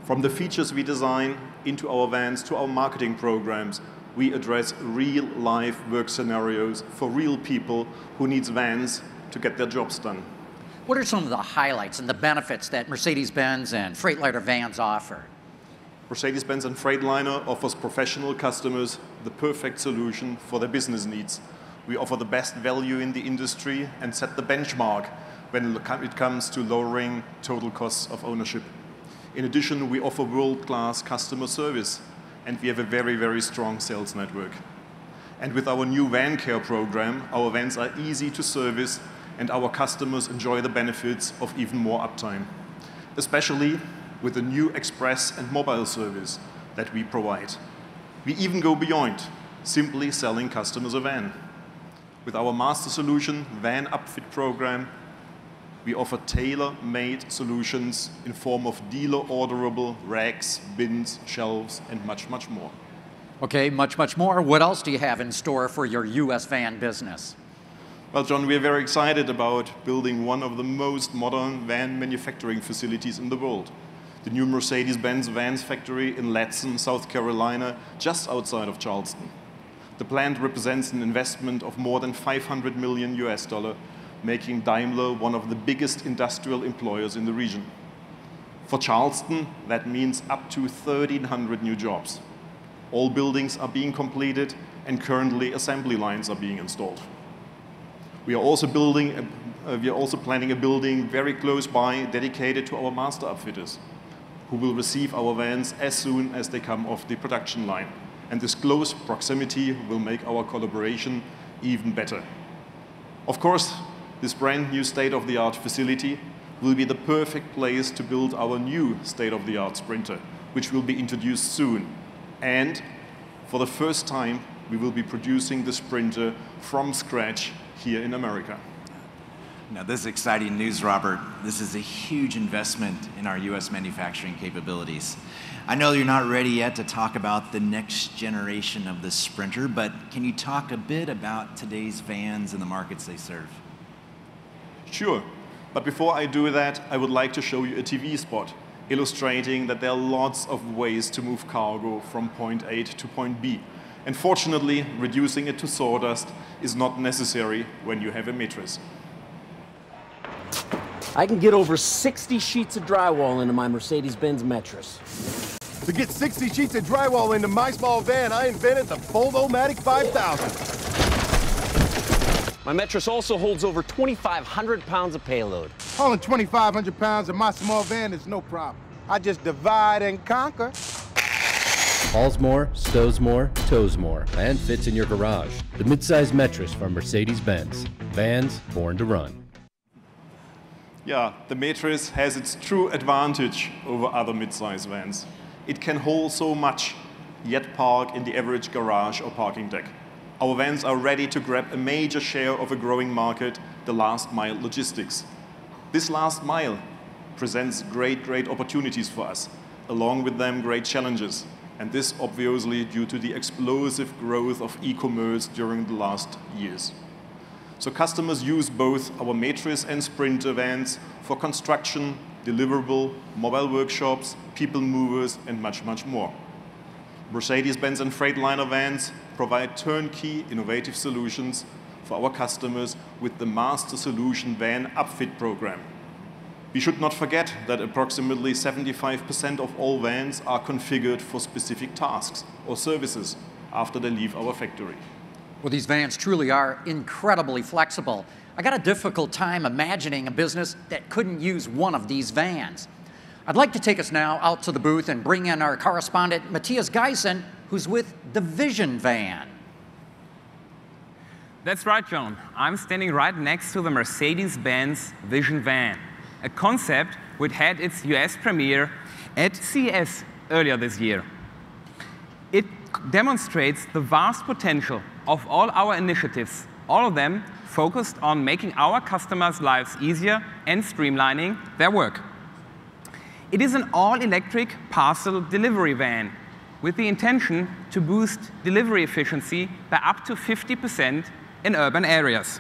From the features we design into our vans to our marketing programs, we address real life work scenarios for real people who needs vans to get their jobs done. What are some of the highlights and the benefits that Mercedes-Benz and Freightliner Vans offer? Mercedes-Benz and Freightliner offers professional customers the perfect solution for their business needs. We offer the best value in the industry and set the benchmark when it comes to lowering total costs of ownership. In addition, we offer world-class customer service, and we have a very, very strong sales network. And with our new van care program, our vans are easy to service, and our customers enjoy the benefits of even more uptime, especially with the new express and mobile service that we provide. We even go beyond simply selling customers a van. With our master solution van upfit program, we offer tailor-made solutions in form of dealer-orderable racks, bins, shelves, and much, much more. Okay, much, much more. What else do you have in store for your U.S. van business? Well, John, we're very excited about building one of the most modern van manufacturing facilities in the world. The new Mercedes-Benz vans factory in Latson, South Carolina, just outside of Charleston. The plant represents an investment of more than $500 million US, making Daimler one of the biggest industrial employers in the region. For Charleston, that means up to 1,300 new jobs. All buildings are being completed, and currently assembly lines are being installed. We are also planning a building very close by dedicated to our master upfitters, who will receive our vans as soon as they come off the production line. And this close proximity will make our collaboration even better. Of course, this brand new state-of-the-art facility will be the perfect place to build our new state-of-the-art Sprinter, which will be introduced soon. And for the first time, we will be producing the Sprinter from scratch here in America. Now, this is exciting news, Robert. This is a huge investment in our U.S. manufacturing capabilities. I know you're not ready yet to talk about the next generation of the Sprinter, but can you talk a bit about today's vans and the markets they serve? Sure, but before I do that, I would like to show you a TV spot illustrating that there are lots of ways to move cargo from point A to point B. And fortunately, reducing it to sawdust is not necessary when you have a mattress. I can get over 60 sheets of drywall into my Mercedes-Benz mattress. To get 60 sheets of drywall into my small van, I invented the Fold-O-Matic 5000. My mattress also holds over 2,500 pounds of payload. Hauling 2,500 pounds in my small van is no problem. I just divide and conquer. Hauls more, stows more, tows more, and fits in your garage. The midsize mattress from Mercedes-Benz. Vans born to run. Yeah, the mattress has its true advantage over other midsize vans. It can hold so much, yet park in the average garage or parking deck. Our vans are ready to grab a major share of a growing market, the last mile logistics. This last mile presents great opportunities for us, along with them great challenges. And this obviously due to the explosive growth of e-commerce during the last years. So customers use both our mattress and Sprinter vans for construction, deliverable, mobile workshops, people movers, and much, much more. Mercedes-Benz and Freightliner vans provide turnkey, innovative solutions for our customers with the Master Solution Van Upfit program. We should not forget that approximately 75% of all vans are configured for specific tasks or services after they leave our factory. Well, these vans truly are incredibly flexible. I got a difficult time imagining a business that couldn't use one of these vans. I'd like to take us now out to the booth and bring in our correspondent, Matthias Geisen, who's with the Vision Van. That's right, John. I'm standing right next to the Mercedes-Benz Vision Van, a concept which had its US premiere at CES earlier this year. It demonstrates the vast potential of all our initiatives, all of them focused on making our customers' lives easier and streamlining their work. It is an all-electric parcel delivery van with the intention to boost delivery efficiency by up to 50% in urban areas.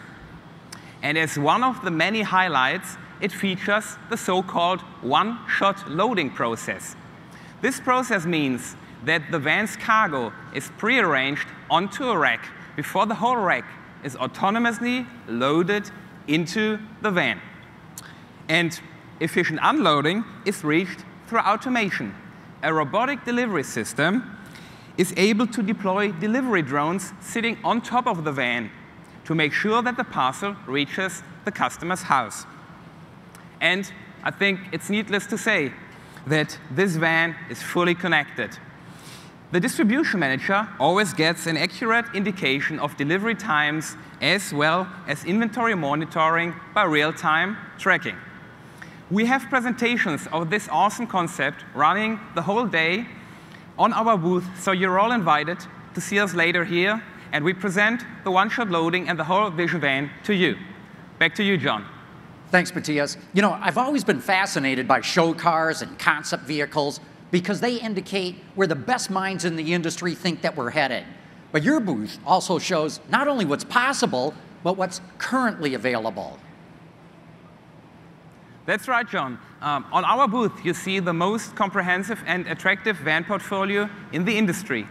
And as one of the many highlights, it features the so-called one-shot loading process. This process means that the van's cargo is pre-arranged onto a rack before the whole rack is autonomously loaded into the van. And efficient unloading is reached through automation, a robotic delivery system is able to deploy delivery drones sitting on top of the van to make sure that the parcel reaches the customer's house. And I think it's needless to say that this van is fully connected. The distribution manager always gets an accurate indication of delivery times as well as inventory monitoring by real-time tracking. We have presentations of this awesome concept running the whole day on our booth, so you're all invited to see us later here, and we present the one-shot loading and the whole Vision van to you. Back to you, John. Thanks, Matthias. You know, I've always been fascinated by show cars and concept vehicles because they indicate where the best minds in the industry think that we're headed. But your booth also shows not only what's possible, but what's currently available. That's right, John. On our booth, you see the most comprehensive and attractive van portfolio in the industry.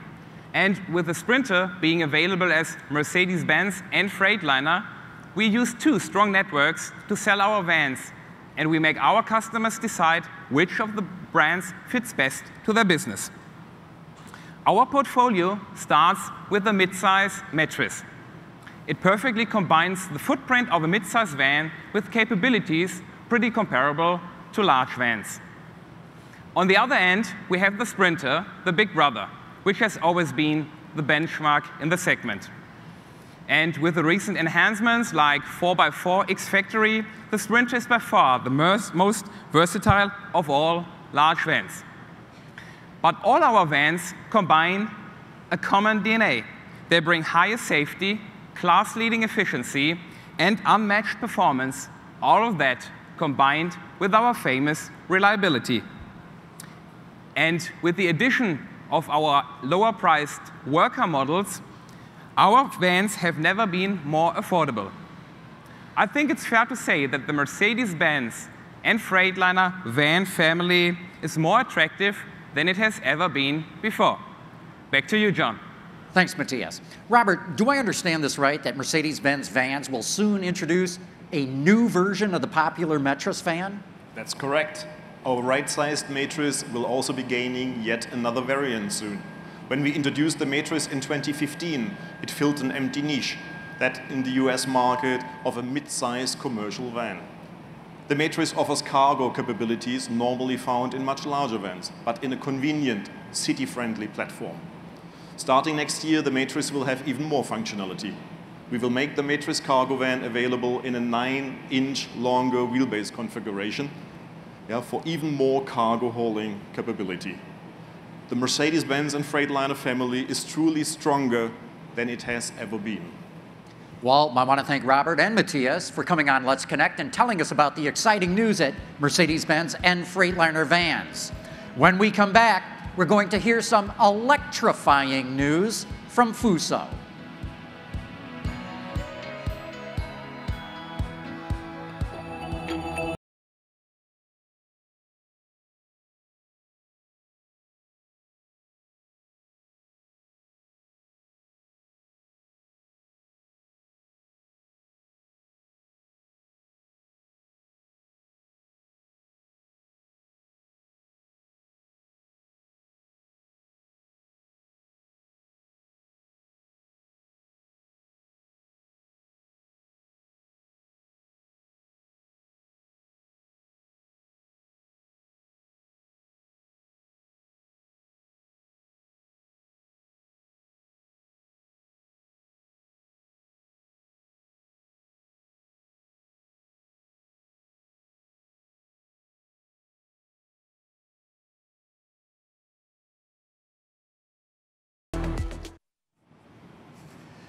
And with the Sprinter being available as Mercedes-Benz and Freightliner, we use two strong networks to sell our vans, and we make our customers decide which of the brands fits best to their business. Our portfolio starts with the midsize Metris. It perfectly combines the footprint of a midsize van with capabilities pretty comparable to large vans. On the other end, we have the Sprinter, the big brother, which has always been the benchmark in the segment. And with the recent enhancements like 4x4 X-Factory, the Sprinter is by far the most versatile of all large vans. But all our vans combine a common DNA. They bring higher safety, class-leading efficiency, and unmatched performance, all of that combined with our famous reliability. And with the addition of our lower-priced worker models, our vans have never been more affordable. I think it's fair to say that the Mercedes-Benz and Freightliner van family is more attractive than it has ever been before. Back to you, John. Thanks, Matthias. Robert, do I understand this right, that Mercedes-Benz vans will soon introduce a new version of the popular Metris van? That's correct. Our right-sized Metris will also be gaining yet another variant soon. When we introduced the Metris in 2015, it filled an empty niche, that in the US market of a mid-sized commercial van. The Metris offers cargo capabilities normally found in much larger vans, but in a convenient, city-friendly platform. Starting next year, the Metris will have even more functionality. We will make the Metris cargo van available in a 9-inch longer wheelbase configuration, for even more cargo hauling capability. The Mercedes-Benz and Freightliner family is truly stronger than it has ever been. Well, I want to thank Robert and Matthias for coming on Let's Connect and telling us about the exciting news at Mercedes-Benz and Freightliner vans. When we come back, we're going to hear some electrifying news from Fuso.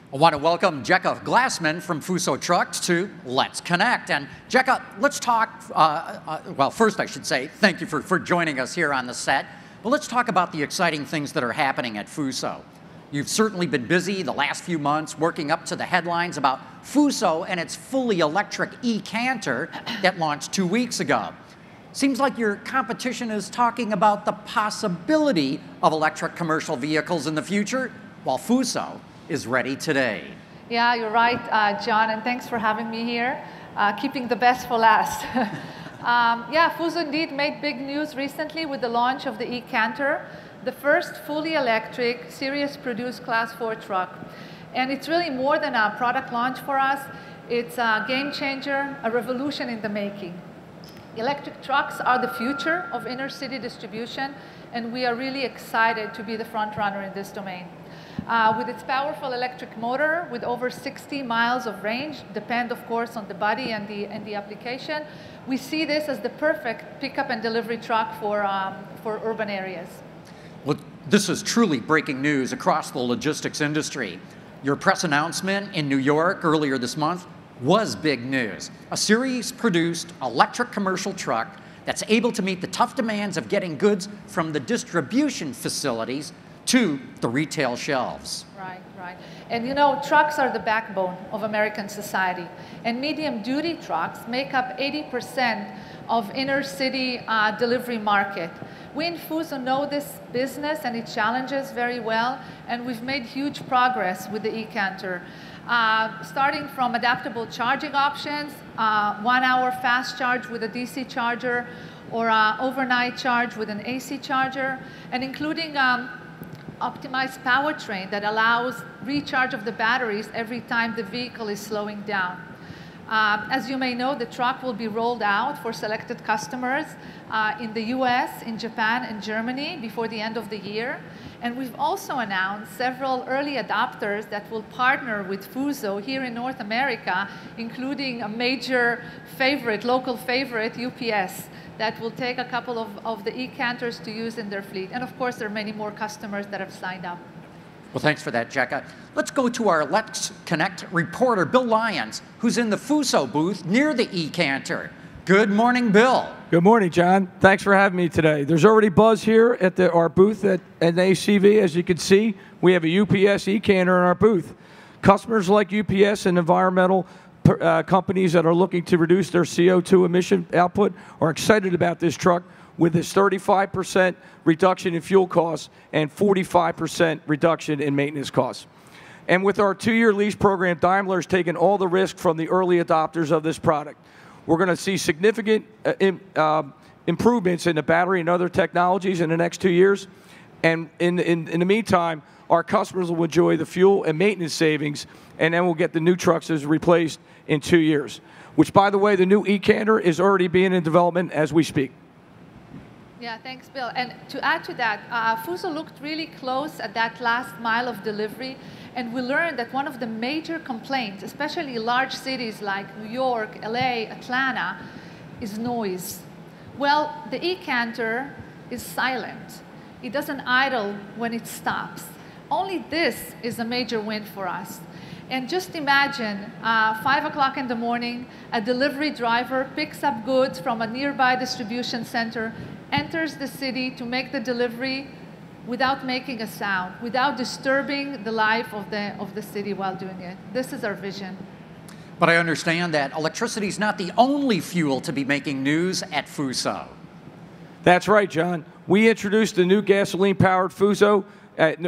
I want to welcome Jekka Glassman from Fuso Trucks to Let's Connect. And Jekka, let's talk, well, first I should say, thank you for joining us here on the set. But let's talk about the exciting things that are happening at Fuso. You've certainly been busy the last few months working up to the headlines about Fuso and its fully electric e-canter that launched 2 weeks ago. Seems like your competition is talking about the possibility of electric commercial vehicles in the future, while Fuso is ready today. Yeah, you're right, John, and thanks for having me here. Keeping the best for last. Yeah, Fuso indeed made big news recently with the launch of the e-Canter, the first fully electric, series-produced Class 4 truck. And it's really more than a product launch for us. It's a game changer, a revolution in the making. Electric trucks are the future of inner-city distribution, and we are really excited to be the front runner in this domain. With its powerful electric motor, with over 60 miles of range, depend of course on the body and the application, we see this as the perfect pickup and delivery truck for urban areas. Well, this is truly breaking news across the logistics industry. Your press announcement in New York earlier this month was big news. A series-produced electric commercial truck that's able to meet the tough demands of getting goods from the distribution facilities to the retail shelves. Right, right. And you know, trucks are the backbone of American society. And medium-duty trucks make up 80% of inner-city delivery market. We in Fuso know this business and its challenges very well, and we've made huge progress with the e-Canter. Starting from adaptable charging options, 1 hour fast charge with a DC charger, or overnight charge with an AC charger, and including optimized powertrain that allows recharge of the batteries every time the vehicle is slowing down. As you may know, the truck will be rolled out for selected customers in the US, in Japan, and Germany before the end of the year. And we've also announced several early adopters that will partner with Fuso here in North America, including a major favorite, local favorite, UPS, that will take a couple of the e-Canters to use in their fleet. And of course, there are many more customers that have signed up. Well, thanks for that, Jekka. Let's go to our Let's Connect reporter, Bill Lyons, who's in the Fuso booth near the e-Canter. Good morning, Bill. Good morning, John. Thanks for having me today. There's already buzz here at our booth at NACV. As you can see, we have a UPS e-Canter in our booth. Customers like UPS and environmental companies that are looking to reduce their CO2 emission output are excited about this truck with its 35% reduction in fuel costs and 45% reduction in maintenance costs. And with our 2-year lease program, Daimler has taken all the risk from the early adopters of this product. We're going to see significant improvements in the battery and other technologies in the next 2 years. And in the meantime, our customers will enjoy the fuel and maintenance savings, and then we'll get the new trucks as replaced in 2 years, which, by the way, the new e-Canter is already being in development as we speak. Yeah, thanks, Bill. And to add to that, Fuso looked really close at that last mile of delivery, and we learned that one of the major complaints, especially large cities like New York, LA, Atlanta, is noise. Well, the e-Canter is silent. It doesn't idle when it stops. Only this is a major win for us. And just imagine 5 o'clock in the morning, a delivery driver picks up goods from a nearby distribution center, enters the city to make the delivery without making a sound, without disturbing the life of the city while doing it. This is our vision. But I understand that electricity is not the only fuel to be making news at Fuso. That's right, John. We introduced the new gasoline-powered Fuso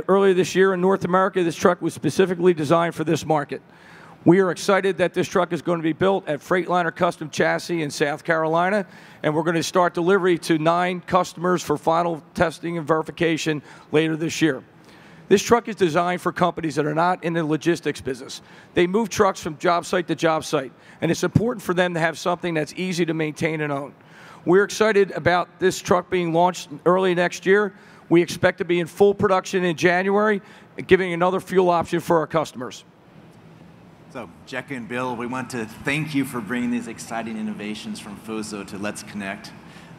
earlier this year in North America. This truck was specifically designed for this market. We are excited that this truck is going to be built at Freightliner Custom Chassis in South Carolina, and we're going to start delivery to 9 customers for final testing and verification later this year. This truck is designed for companies that are not in the logistics business. They move trucks from job site to job site, and it's important for them to have something that's easy to maintain and own. We're excited about this truck being launched early next year. We expect to be in full production in January, giving another fuel option for our customers. So, Jekka and Bill, we want to thank you for bringing these exciting innovations from Fuso to Let's Connect.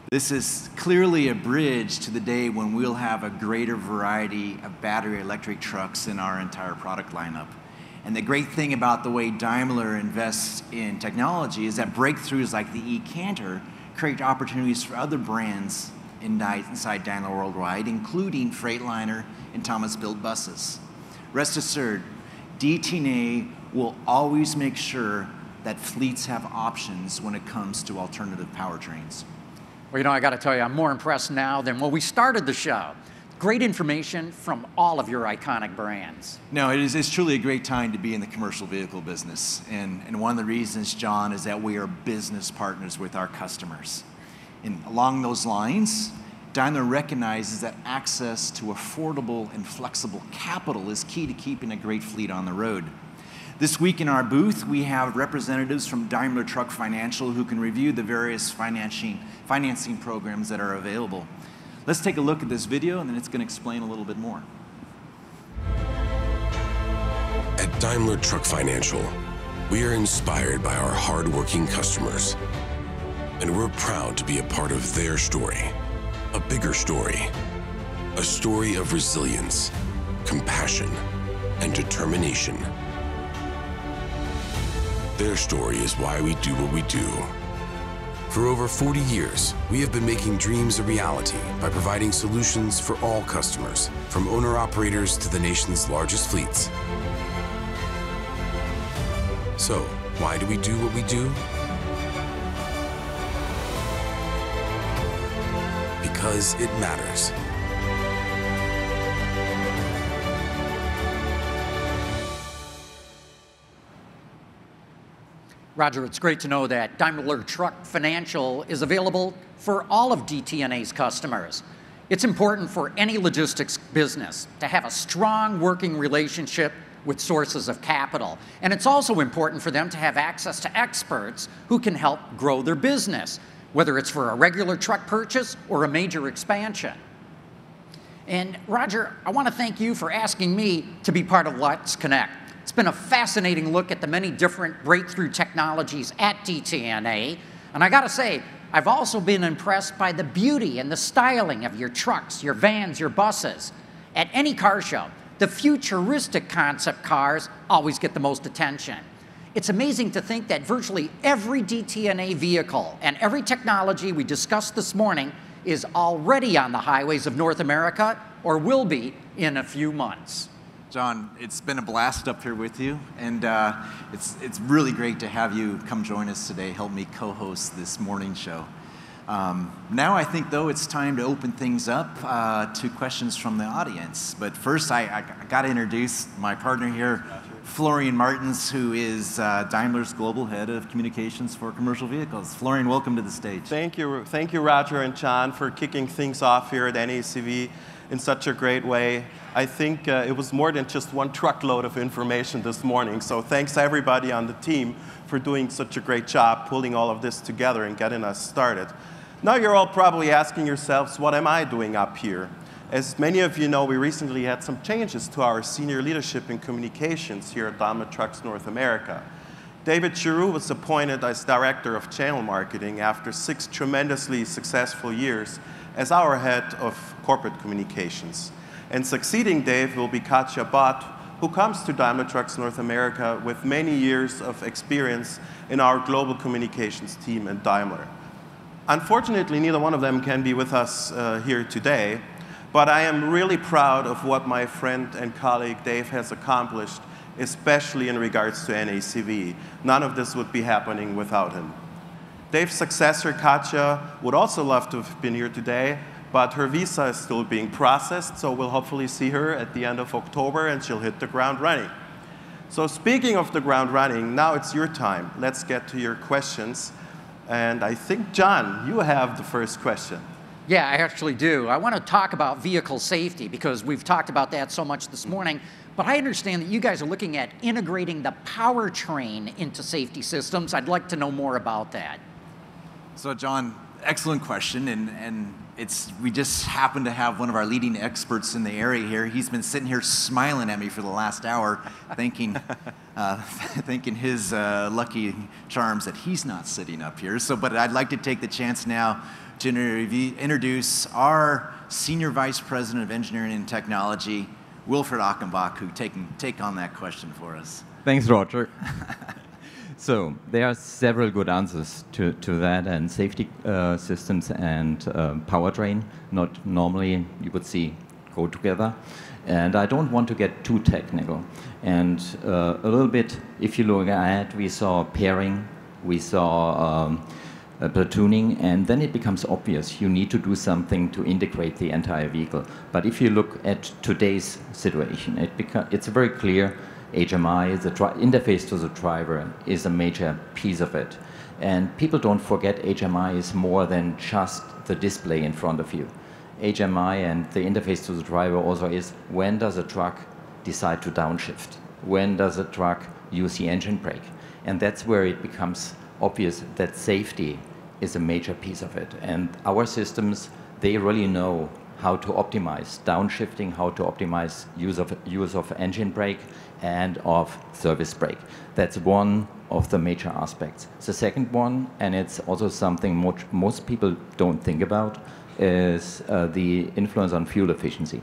This is clearly a bridge to the day when we'll have a greater variety of battery electric trucks in our entire product lineup. And the great thing about the way Daimler invests in technology is that breakthroughs like the e-Canter create opportunities for other brands inside Daimler Worldwide, including Freightliner and Thomas Built buses. Rest assured, DTNA will always make sure that fleets have options when it comes to alternative powertrains. Well, you know, I got to tell you, I'm more impressed now than when we started the show. Great information from all of your iconic brands. No, it's truly a great time to be in the commercial vehicle business. And one of the reasons, John, is that we are business partners with our customers. And along those lines, Daimler recognizes that access to affordable and flexible capital is key to keeping a great fleet on the road. This week in our booth, we have representatives from Daimler Truck Financial who can review the various financing programs that are available. Let's take a look at this video, and then it's going to explain a little bit more. At Daimler Truck Financial, we are inspired by our hard-working customers, and we're proud to be a part of their story, a bigger story, a story of resilience, compassion, and determination. Their story is why we do what we do. For over 40 years, we have been making dreams a reality by providing solutions for all customers, from owner-operators to the nation's largest fleets. So, why do we do what we do? Because it matters. Roger, it's great to know that Daimler Truck Financial is available for all of DTNA's customers. It's important for any logistics business to have a strong working relationship with sources of capital. And it's also important for them to have access to experts who can help grow their business, whether it's for a regular truck purchase or a major expansion. And Roger, I want to thank you for asking me to be part of Let's Connect. It's been a fascinating look at the many different breakthrough technologies at DTNA. And I gotta say, I've also been impressed by the beauty and the styling of your trucks, your vans, your buses. At any car show, the futuristic concept cars always get the most attention. It's amazing to think that virtually every DTNA vehicle and every technology we discussed this morning is already on the highways of North America or will be in a few months. John, it's been a blast up here with you, and it's really great to have you come join us today, help me co-host this morning show. Now I think, though, it's time to open things up to questions from the audience. But first, I got to introduce my partner here, Florian Martins, who is Daimler's Global Head of Communications for Commercial Vehicles. Florian, welcome to the stage. Thank you, Roger and John, for kicking things off here at NACV in such a great way. I think it was more than just one truckload of information this morning, so thanks to everybody on the team for doing such a great job pulling all of this together and getting us started. Now you're all probably asking yourselves, what am I doing up here? As many of you know, we recently had some changes to our senior leadership in communications here at Daimler Trucks North America. David Giroux was appointed as Director of Channel Marketing after 6 tremendously successful years as our head of corporate communications. And succeeding Dave will be Katja Bott, who comes to Daimler Trucks North America with many years of experience in our global communications team at Daimler. Unfortunately, neither one of them can be with us here today, but I am really proud of what my friend and colleague Dave has accomplished, especially in regards to NACV. None of this would be happening without him. Dave's successor, Katja, would also love to have been here today, but her visa is still being processed, so we'll hopefully see her at the end of October, and she'll hit the ground running. So speaking of the ground running, now it's your time. Let's get to your questions. And I think, John, you have the first question. Yeah, I actually do. I want to talk about vehicle safety because we've talked about that so much this morning. But I understand that you guys are looking at integrating the powertrain into safety systems. I'd like to know more about that. So, John, excellent question. And we just happen to have one of our leading experts in the area here. He's been sitting here smiling at me for the last hour, thanking his lucky charms that he's not sitting up here. But I'd like to take the chance now to introduce our Senior Vice President of Engineering and Technology, Wilfred Achenbach, who take on that question for us. Thanks, Roger. So there are several good answers to that, and safety systems and powertrain, not normally you would see go together. And I don't want to get too technical. And a little bit, if you look ahead, we saw pairing, we saw platooning, and then it becomes obvious you need to do something to integrate the entire vehicle. But if you look at today's situation, it's very clear HMI, the interface to the driver, is a major piece of it. And people don't forget HMI is more than just the display in front of you. HMI and the interface to the driver also is, when does a truck decide to downshift? When does a truck use the engine brake? And that's where it becomes obvious that safety is a major piece of it. And our systems, they really know how to optimize downshifting, how to optimize use of engine brake and of service brake. That's one of the major aspects. The second one, and it's also something most people don't think about, is the influence on fuel efficiency.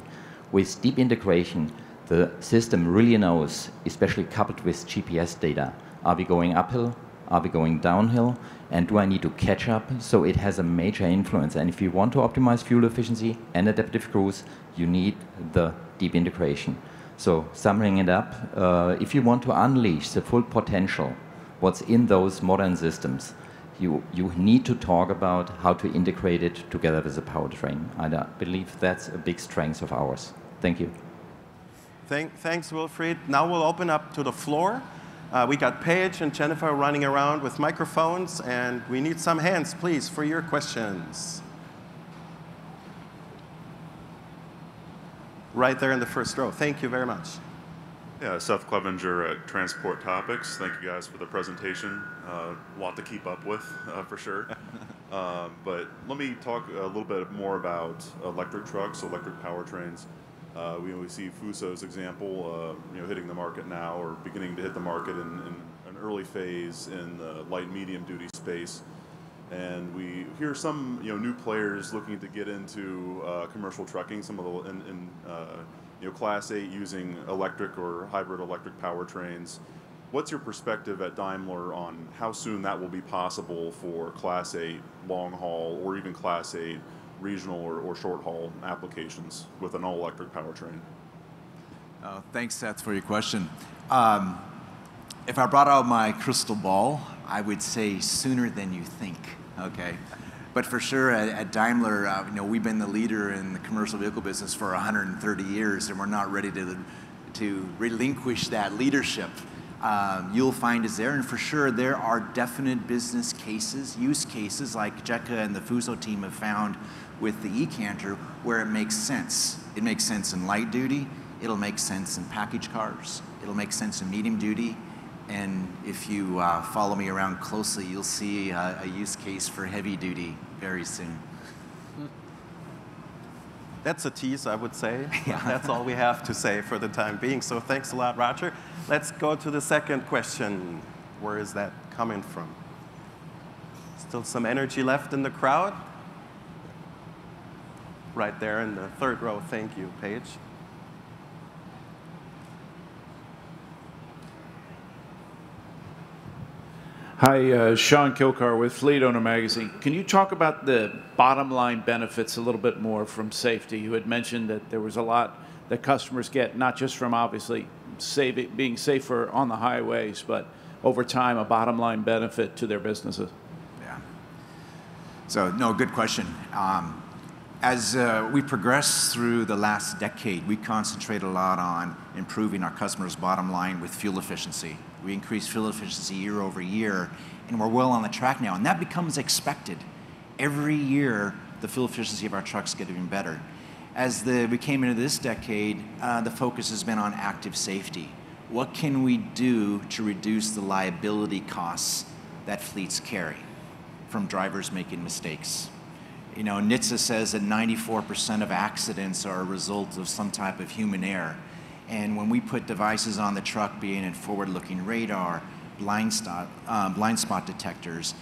With deep integration, the system really knows, especially coupled with GPS data, are we going uphill? Are we going downhill? And do I need to catch up? So it has a major influence. And if you want to optimize fuel efficiency and adaptive cruise, you need the deep integration. So summing it up, if you want to unleash the full potential, what's in those modern systems, you need to talk about how to integrate it together with the powertrain. I believe that's a big strength of ours. Thank you. Thanks, Wilfried. Now we'll open up to the floor. We got Paige and Jennifer running around with microphones, and we need some hands, please, for your questions. Right there in the first row. Thank you very much. Yeah, Seth Clevenger at Transport Topics. Thank you guys for the presentation. A lot to keep up with, for sure. But let me talk a little bit more about electric trucks, electric powertrains. We see Fuso's example, hitting the market now, or beginning to hit the market in an early phase in the light medium duty space. And we hear some new players looking to get into commercial trucking, some of the in Class 8 using electric or hybrid electric powertrains. What's your perspective at Daimler on how soon that will be possible for Class 8 long haul or even Class 8 regional or short haul applications with an all electric powertrain? Thanks, Seth, for your question. If I brought out my crystal ball, I would say sooner than you think. Okay, but for sure at Daimler, we've been the leader in the commercial vehicle business for 130 years, and we're not ready to relinquish that leadership. You'll find us there, and for sure there are definite business cases, use cases like Jekka and the Fuso team have found with the e-canter where it makes sense. It makes sense in light duty, it'll make sense in package cars, it'll make sense in medium duty, and if you follow me around closely, you'll see a use case for heavy duty very soon. That's a tease, I would say. Yeah. That's all we have to say for the time being. So thanks a lot, Roger. Let's go to the second question. Where is that coming from? Still some energy left in the crowd? Right there in the third row. Thank you, Paige. Hi, Sean Kilcar with Fleet Owner Magazine. Can you talk about the bottom line benefits a little bit more from safety? You had mentioned that there was a lot that customers get, not just from obviously being safer on the highways, but over time a bottom line benefit to their businesses. Yeah. So, no, good question. As we progress through the last decade, we concentrate a lot on improving our customers' bottom line with fuel efficiency. We increase fuel efficiency year over year, and we're well on the track now, and that becomes expected. Every year, the fuel efficiency of our trucks get even better. As we came into this decade, the focus has been on active safety. What can we do to reduce the liability costs that fleets carry from drivers making mistakes? NHTSA says that 94% of accidents are a result of some type of human error. And when we put devices on the truck, being in forward-looking radar, blind spot detectors,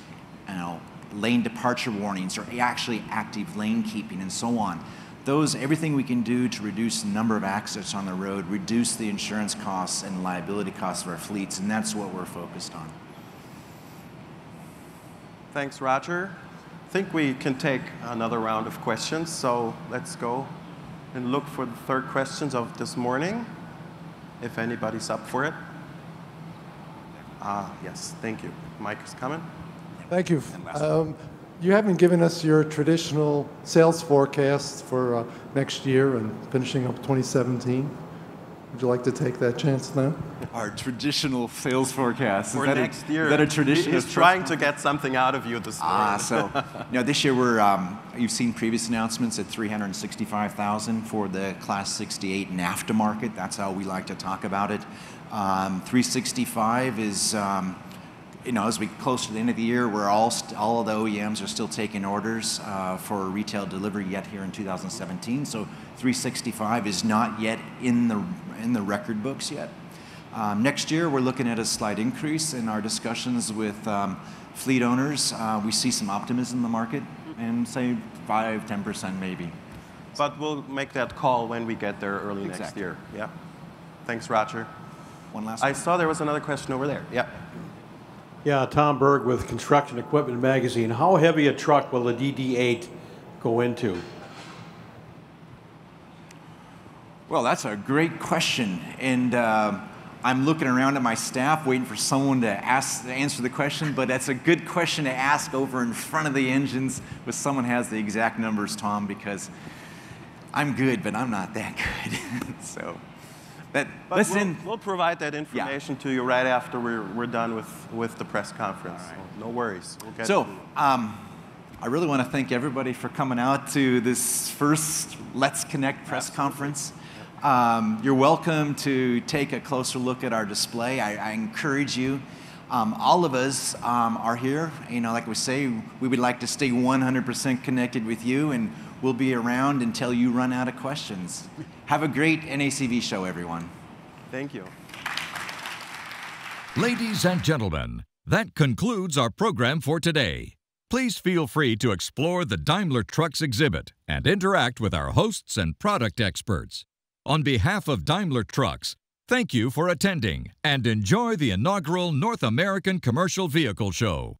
lane departure warnings, or actually active lane keeping and so on, everything we can do to reduce the number of accidents on the road, reduce the insurance costs and liability costs of our fleets, and that's what we're focused on. Thanks, Roger. I think we can take another round of questions, so let's go and look for the third questions of this morning, if anybody's up for it. Yes, thank you. Mike is coming. Thank you. You haven't given us your traditional sales forecast for next year and finishing up 2017. Would you like to take that chance now? Our traditional sales forecast. For next year. Is that a tradition? He's trying to get something out of you this morning. So this year you've seen previous announcements at 365,000 for the Class 68 and Aftermarket. That's how we like to talk about it. 365 is, as we close to the end of the year, where all of the OEMs are still taking orders for retail delivery yet here in 2017. So 365 is not yet in the record books yet. Next year, we're looking at a slight increase in our discussions with fleet owners. We see some optimism in the market, and say 5–10% maybe. But we'll make that call when we get there early next year. Yeah. Thanks, Roger. One last. I saw there was another question over there. Yeah. Yeah, Tom Berg with Construction Equipment Magazine. How heavy a truck will the DD8 go into? Well, that's a great question, and I'm looking around at my staff waiting for someone to answer the question, but that's a good question to ask over in front of the engines if someone has the exact numbers, Tom, because I'm good, but I'm not that good. So. We'll provide that information to you right after we're done with the press conference. Right. So no worries. We'll get I really want to thank everybody for coming out to this first Let's Connect press conference. You're welcome to take a closer look at our display. I encourage you. All of us are here. Like we say, we would like to stay 100% connected with you, and we'll be around until you run out of questions. Have a great NACV show, everyone. Thank you. Ladies and gentlemen, that concludes our program for today. Please feel free to explore the Daimler Trucks exhibit and interact with our hosts and product experts. On behalf of Daimler Trucks, thank you for attending and enjoy the inaugural North American Commercial Vehicle Show.